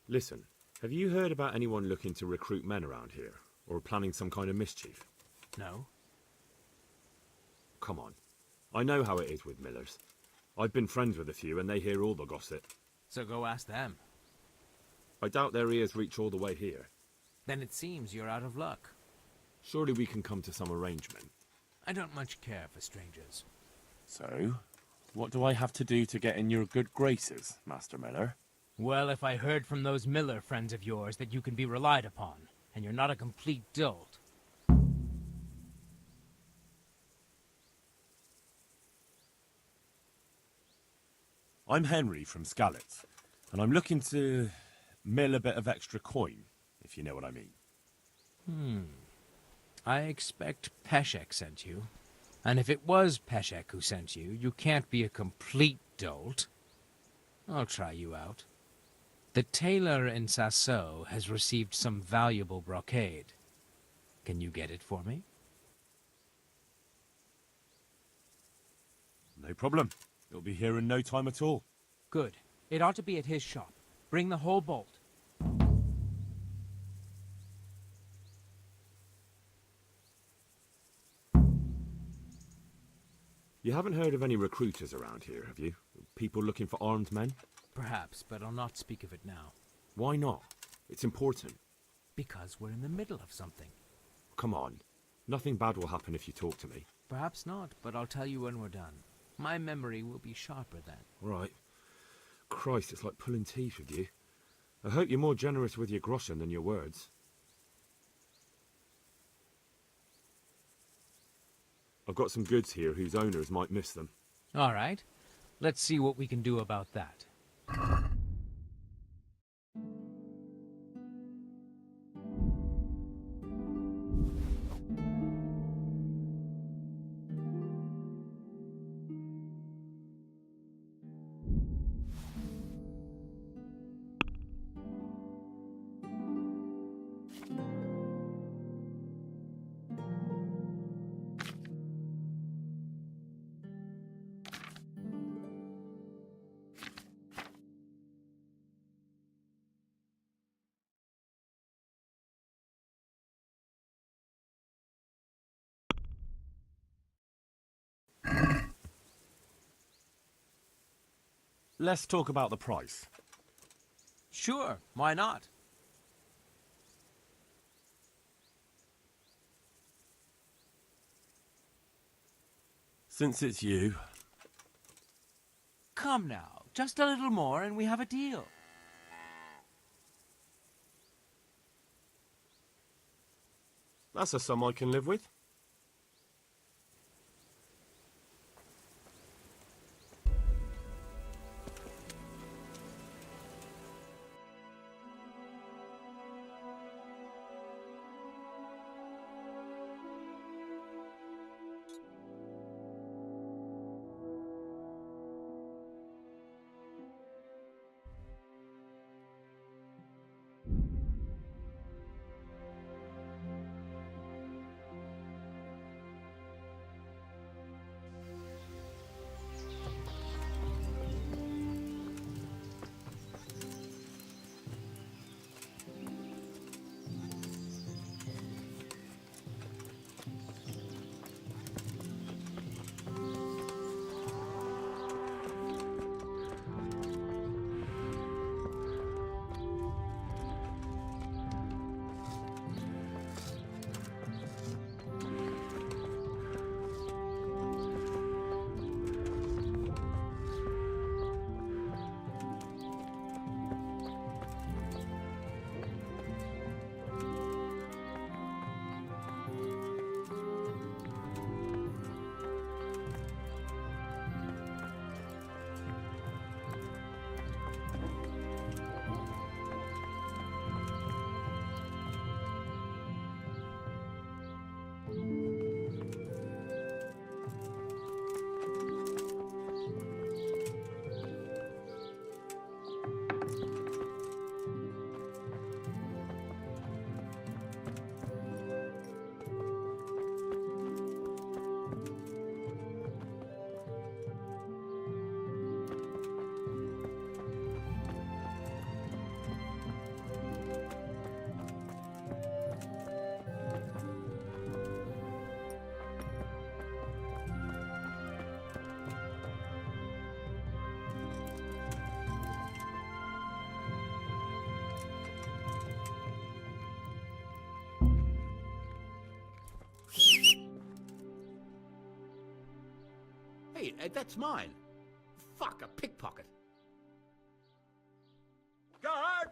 Listen, have you heard about anyone looking to recruit men around here? Or planning some kind of mischief? No. Come on. I know how it is with millers. I've been friends with a few and they hear all the gossip. So go ask them. I doubt their ears reach all the way here. Then it seems you're out of luck. Surely we can come to some arrangement. I don't much care for strangers. So, what do I have to do to get in your good graces, Master Miller? Well, if I heard from those Miller friends of yours that you can be relied upon, and you're not a complete dolt. I'm Henry from Skalitz, and I'm looking to mill a bit of extra coin, if you know what I mean. I expect Peshek sent you. And if it was Peshek who sent you, you can't be a complete dolt. I'll try you out. The tailor in Sasso has received some valuable brocade. Can you get it for me? No problem. It'll be here in no time at all. Good. It ought to be at his shop. Bring the whole bolt. You haven't heard of any recruiters around here, have you? People looking for armed men? Perhaps, but I'll not speak of it now. Why not? It's important. Because we're in the middle of something. Come on. Nothing bad will happen if you talk to me. Perhaps not, but I'll tell you when we're done. My memory will be sharper then. Right. Christ, it's like pulling teeth with you. I hope you're more generous with your groschen than your words. I've got some goods here whose owners might miss them. All right. Let's see what we can do about that. Let's talk about the price. Sure, why not? Since it's you... Come now, just a little more and we have a deal. That's a sum I can live with. Hey, that's mine. Fuck, a pickpocket. Guard!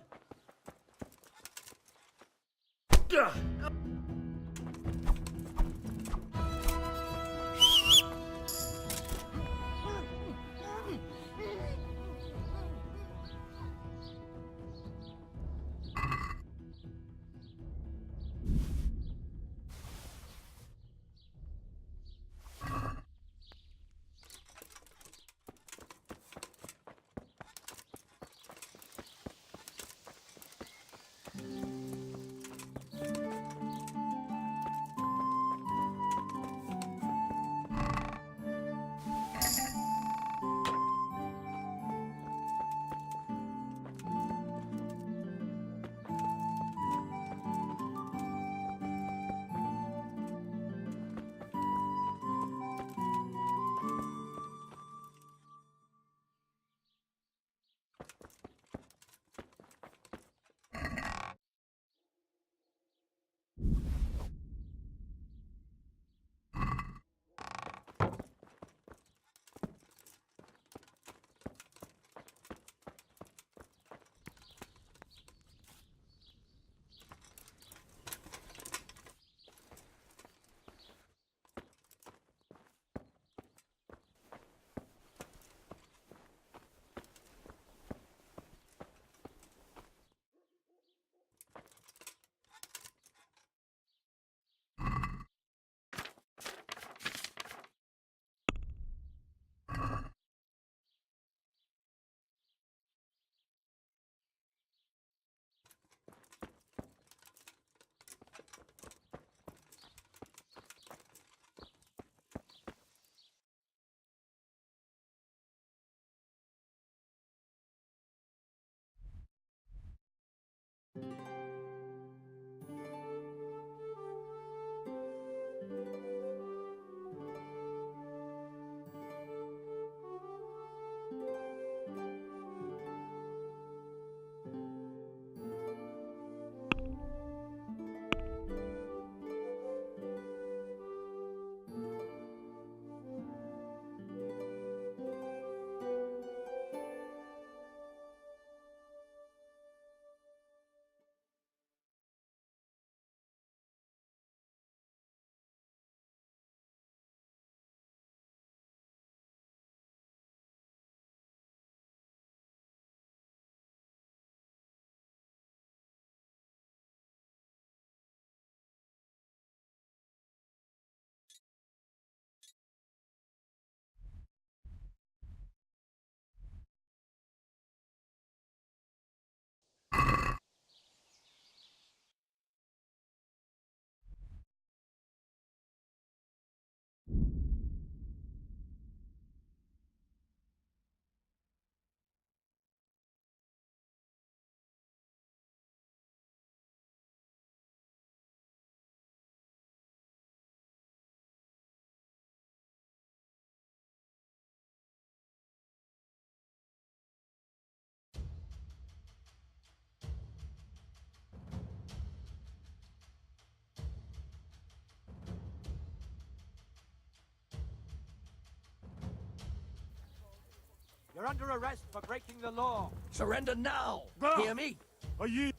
You're under arrest for breaking the law. Surrender now! Hear me? Are you...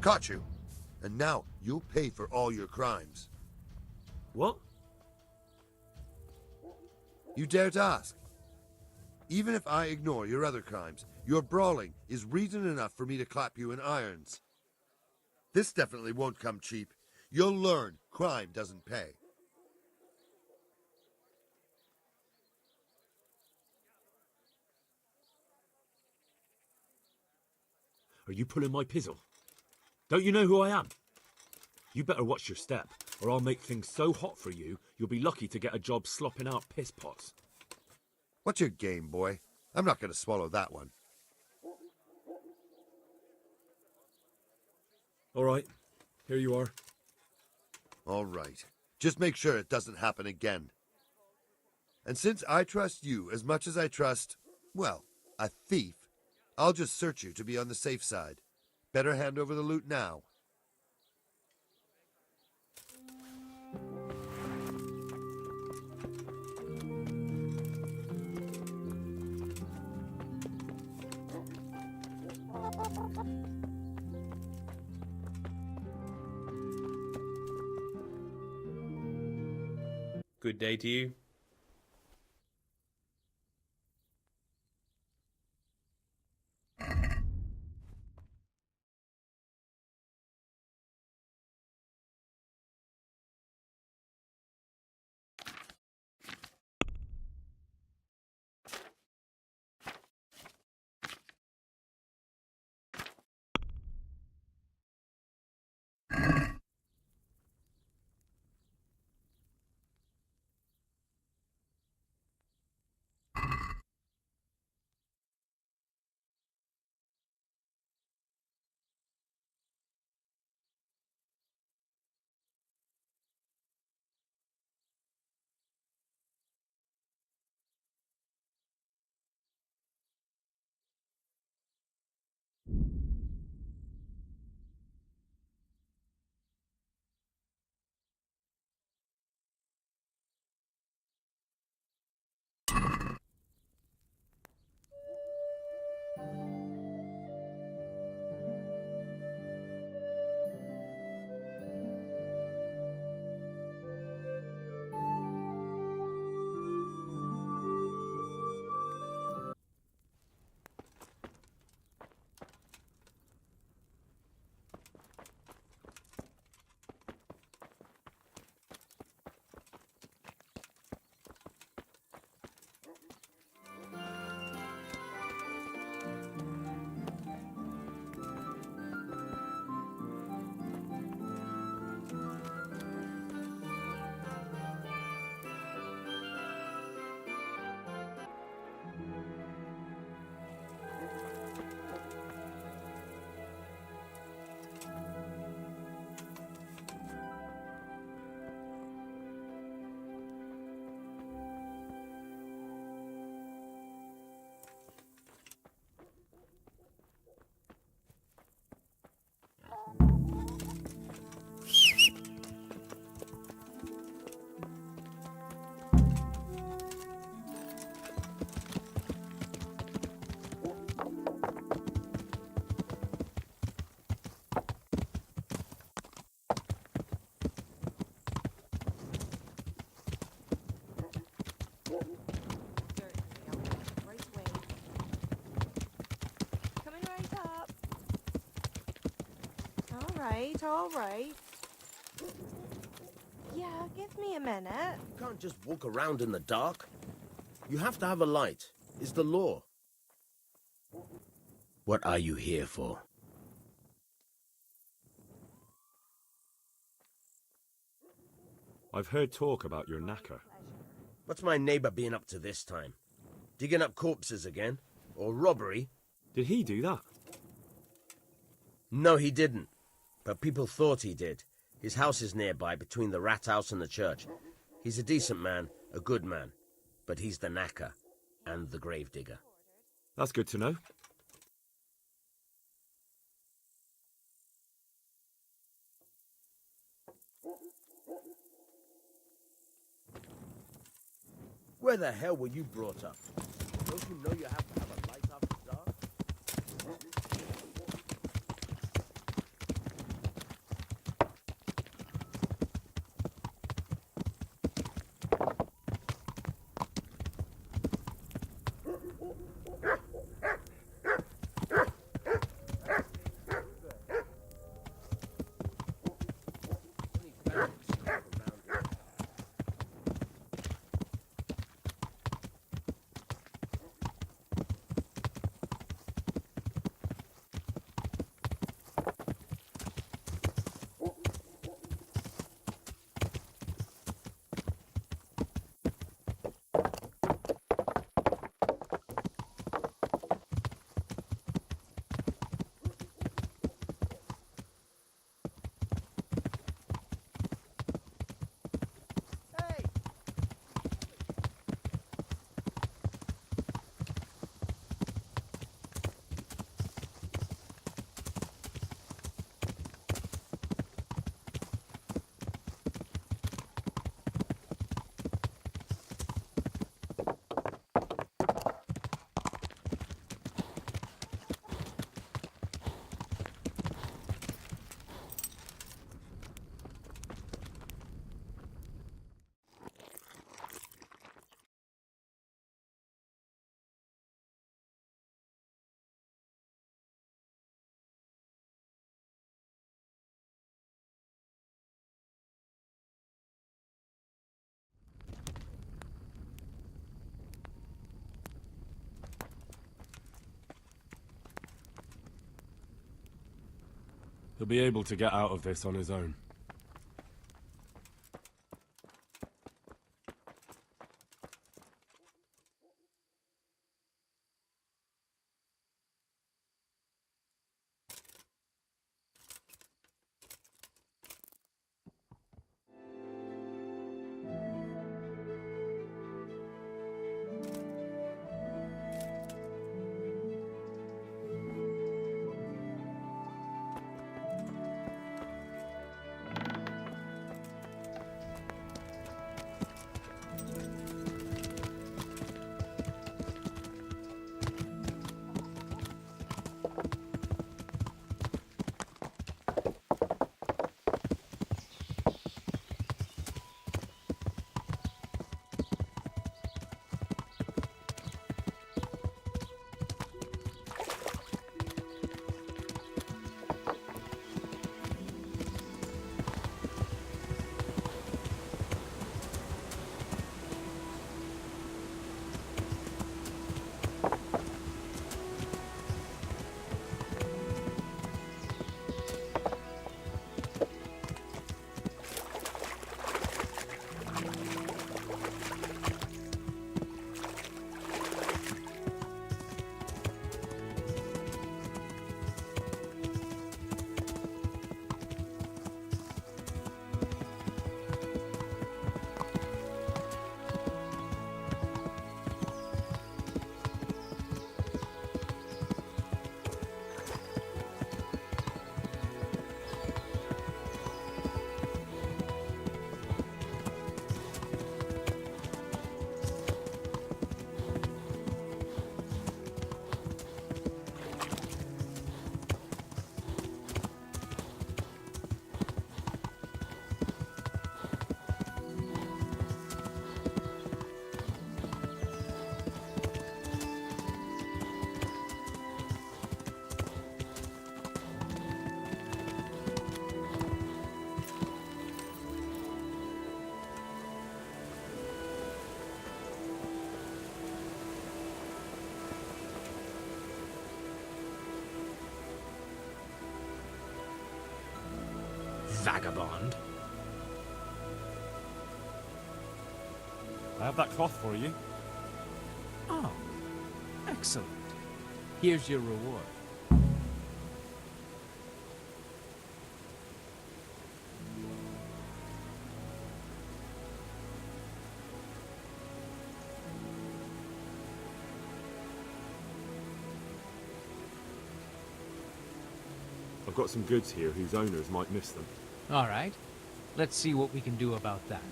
Caught you. And now you'll pay for all your crimes. What? You dare to ask? Even if I ignore your other crimes, your brawling is reason enough for me to clap you in irons. This definitely won't come cheap. You'll learn crime doesn't pay. Are you pulling my pizzle? Don't you know who I am? You better watch your step, or I'll make things so hot for you, you'll be lucky to get a job slopping out piss pots. What's your game, boy? I'm not going to swallow that one. All right, here you are. All right. Just make sure it doesn't happen again. And since I trust you as much as I trust, well, a thief, I'll just search you to be on the safe side. Better hand over the loot now. Good day to you. All right. Yeah, give me a minute. You can't just walk around in the dark. You have to have a light. It's the law. What are you here for? I've heard talk about your knacker. What's my neighbor been up to this time? Digging up corpses again? Or robbery? Did he do that? No, he didn't. But people thought he did. His house is nearby, between the rat house and the church. He's a decent man, a good man. But he's the knacker and the gravedigger. That's good to know. Where the hell were you brought up? Don't you know you have to have a light after dark? He'll be able to get out of this on his own. Vagabond. I have that cloth for you. Oh, excellent. Here's your reward. I've got some goods here whose owners might miss them. All right. Let's see what we can do about that.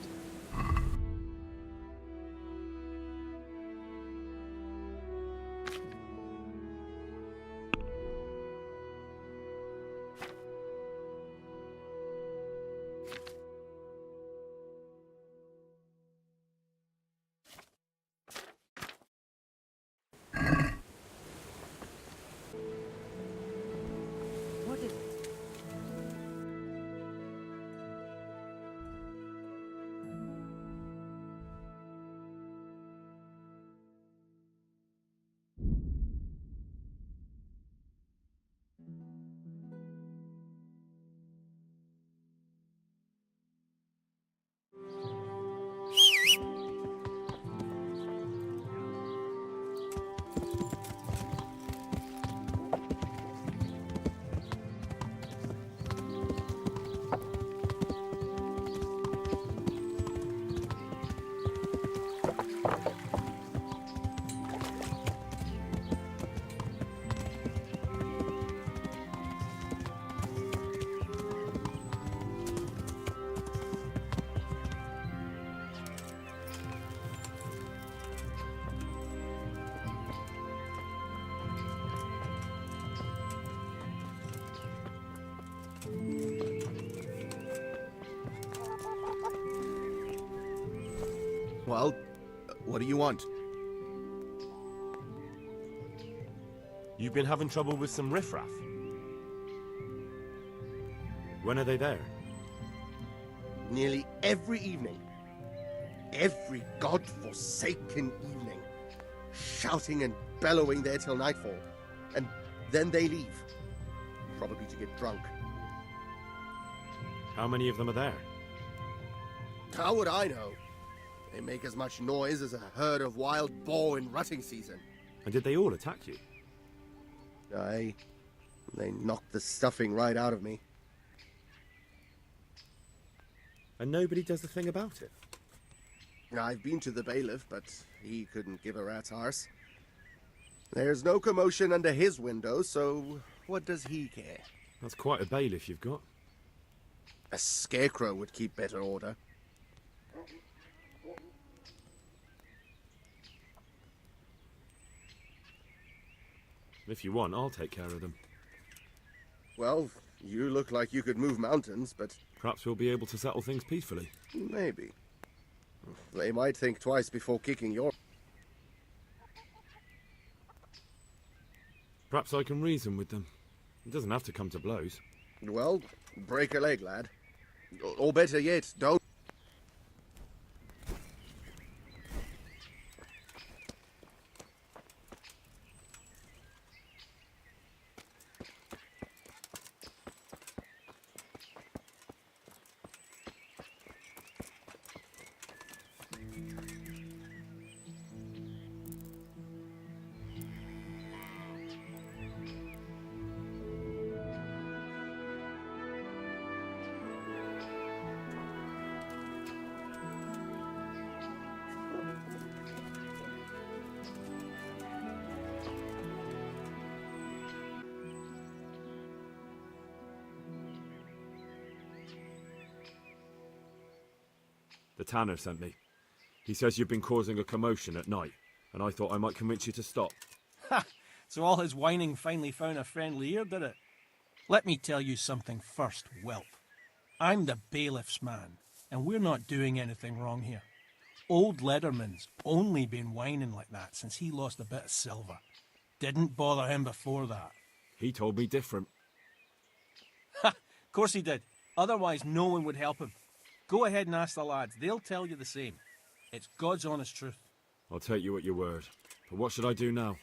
What is it? Well, what do you want? You've been having trouble with some riffraff. When are they there? Nearly every evening. Every god-forsaken evening. Shouting and bellowing there till nightfall. And then they leave. Probably to get drunk. How many of them are there? How would I know? They make as much noise as a herd of wild boar in rutting season. And did they all attack you? Aye. They knocked the stuffing right out of me. And nobody does a thing about it? I've been to the bailiff, but he couldn't give a rat's arse. There's no commotion under his window, so what does he care? That's quite a bailiff you've got. A scarecrow would keep better order. If you want, I'll take care of them. Well, you look like you could move mountains, but... Perhaps we'll be able to settle things peacefully. Maybe. They might think twice before kicking your... Perhaps I can reason with them. It doesn't have to come to blows. Well, break a leg, lad. Or better yet, don't... The tanner sent me. He says you've been causing a commotion at night, and I thought I might convince you to stop. Ha! So all his whining finally found a friendly ear, did it? Let me tell you something first, whelp. I'm the bailiff's man, and we're not doing anything wrong here. Old Lederman's only been whining like that since he lost a bit of silver. Didn't bother him before that. He told me different. Ha! Of course he did. Otherwise no one would help him. Go ahead and ask the lads. They'll tell you the same. It's God's honest truth. I'll take you at your word. But what should I do now?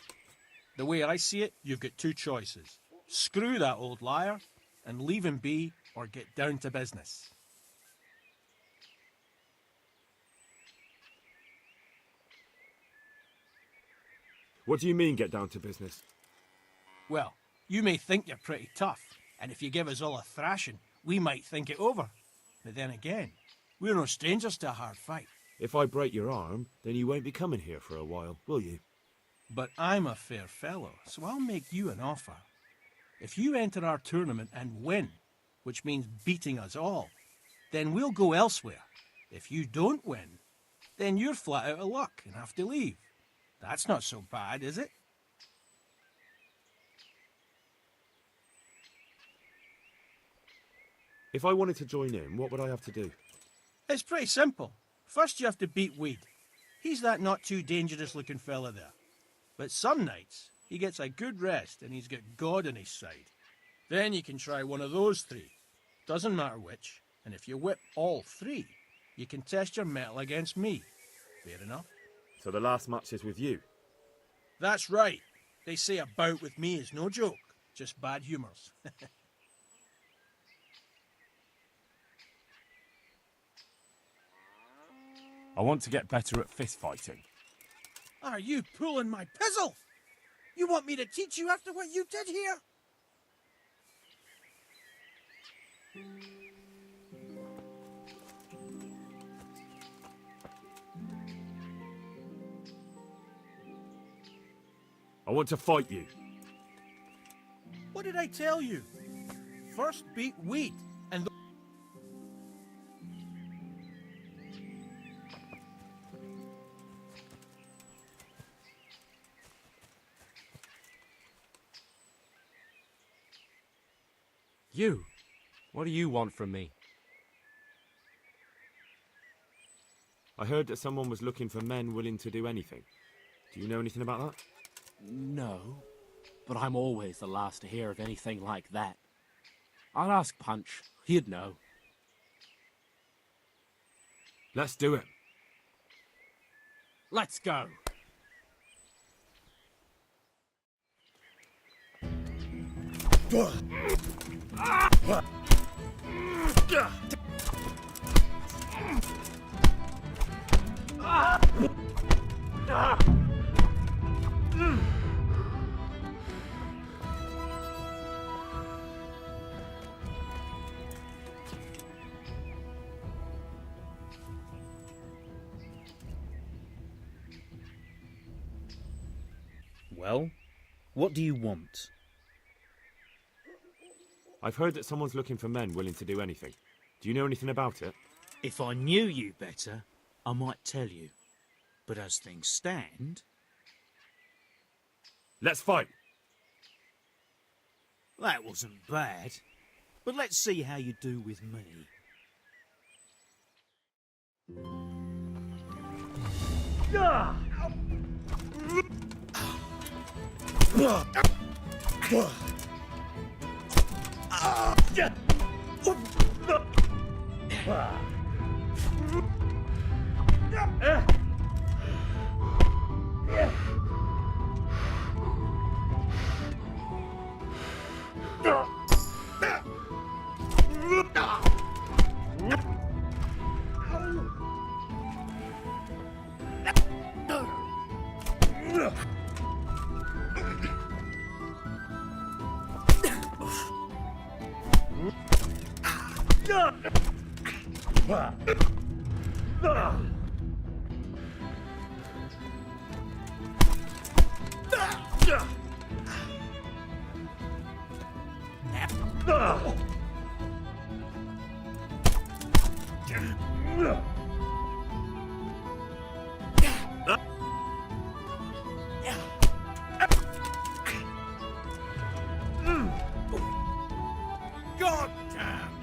The way I see it, you've got two choices. Screw that old liar and leave him be, or get down to business. What do you mean, get down to business? Well, you may think you're pretty tough, and if you give us all a thrashing, we might think it over. But then again, we're no strangers to a hard fight. If I break your arm, then you won't be coming here for a while, will you? But I'm a fair fellow, so I'll make you an offer. If you enter our tournament and win, which means beating us all, then we'll go elsewhere. If you don't win, then you're flat out of luck and have to leave. That's not so bad, is it? If I wanted to join in, what would I have to do? It's pretty simple. First you have to beat Weed. He's that not too dangerous looking fella there. But some nights, he gets a good rest and he's got God on his side. Then you can try one of those three. Doesn't matter which. And if you whip all three, you can test your mettle against me. Fair enough? So the last match is with you? That's right. They say a bout with me is no joke. Just bad humours. I want to get better at fist fighting. Are you pulling my pizzle? You want me to teach you after what you did here? I want to fight you. What did I tell you? First beat Weed, and You? What do you want from me? I heard that someone was looking for men willing to do anything. Do you know anything about that? No, but I'm always the last to hear of anything like that. I'll ask Punch. He'd know. Let's do it. Let's go. Take Well, what do you want? I've heard that someone's looking for men willing to do anything. Do you know anything about it? If I knew you better, I might tell you. But as things stand... Let's fight! That wasn't bad. But let's see how you do with me. God damn!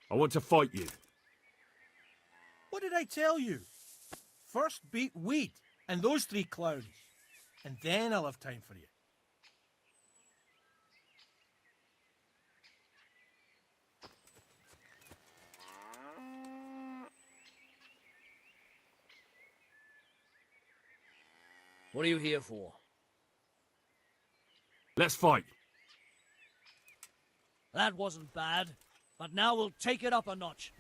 I want to fight you. What did I tell you? First beat Weed and those 3 clowns, and then I'll have time for you. What are you here for? Let's fight. That wasn't bad, but now we'll take it up a notch.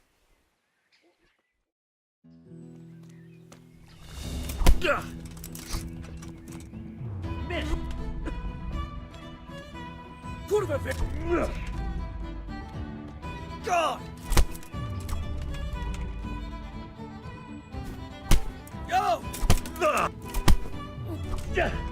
Miss! God! Go! Ow! Ow! Yeah!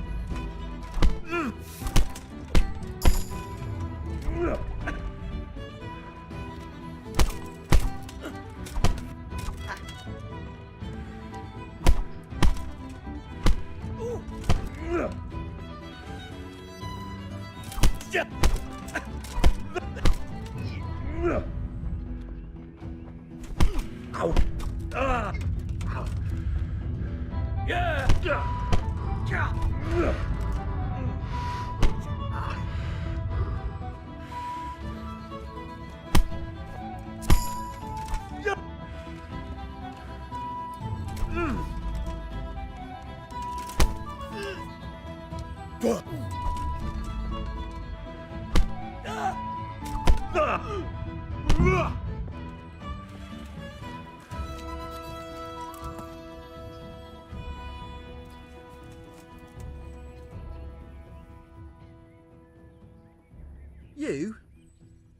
You?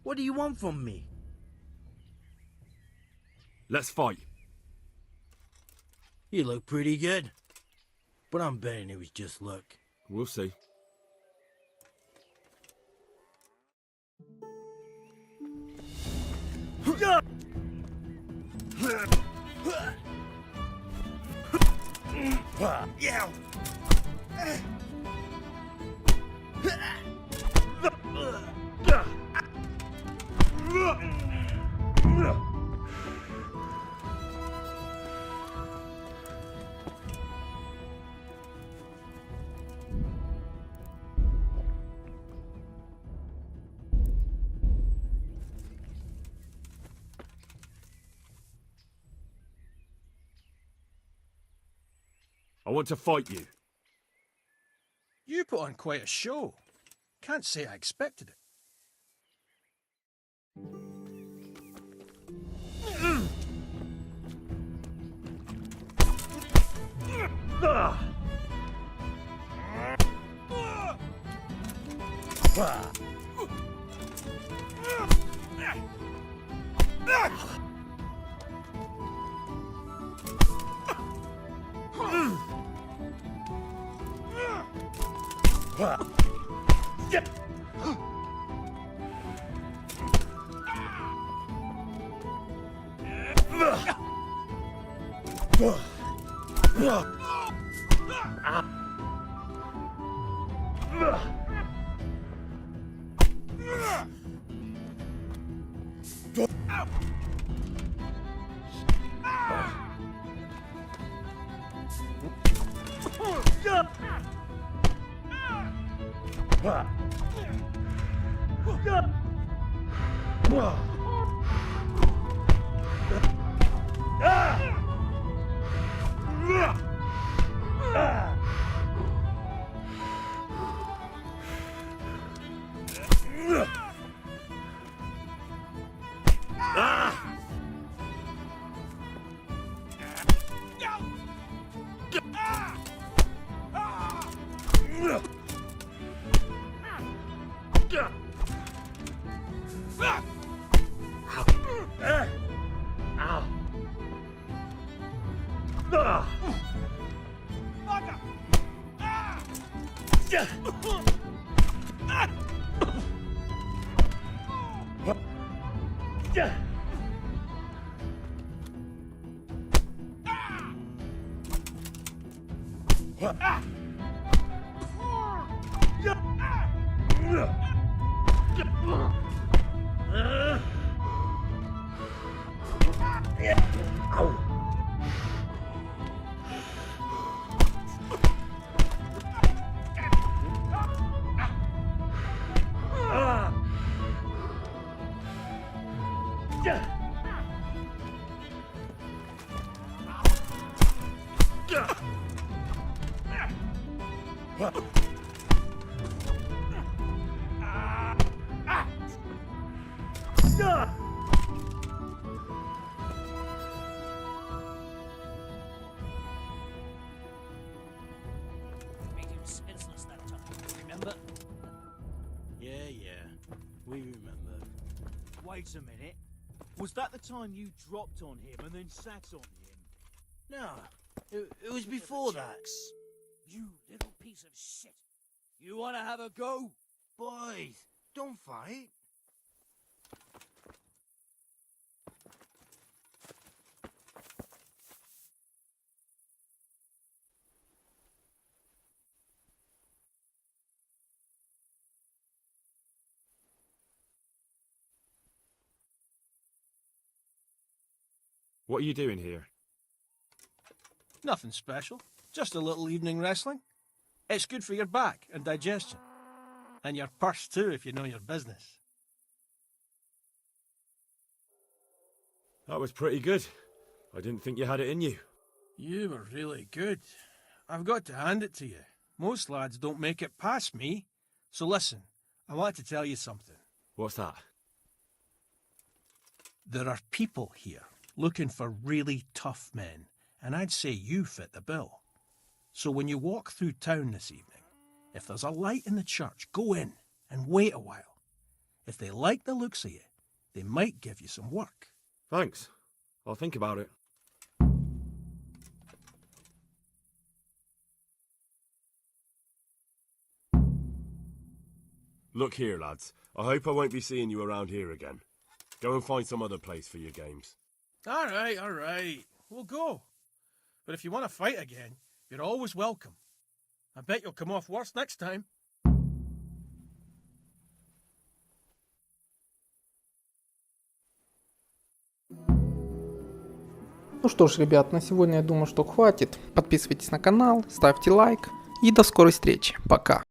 What do you want from me? Let's fight. You look pretty good. But I'm betting it was just luck. We'll see. Yeah. I want to fight you. You put on quite a show. Can't say I expected it. Made him senseless that time, remember? Yeah. We remember. Wait a minute. Was that the time you dropped on him and then sat on him? No, it was before that. You little piece of shit. You want to have a go? Boys, don't fight. What are you doing here? Nothing special. Just a little evening wrestling. It's good for your back and digestion. And your purse too, if you know your business. That was pretty good. I didn't think you had it in you. You were really good. I've got to hand it to you. Most lads don't make it past me. So listen, I want to tell you something. What's that? There are people here looking for really tough men, and I'd say you fit the bill. So when you walk through town this evening, if there's a light in the church, go in and wait a while. If they like the looks of you, they might give you some work. Thanks. I'll think about it. Look here, lads. I hope I won't be seeing you around here again. Go and find some other place for your games. All right. We'll go. But if you want to fight again, you're always welcome. I bet you'll come off worse next time. Ну что ж, ребят, на сегодня я думаю, что хватит. Подписывайтесь на канал, ставьте лайк и до скорой встречи. Пока.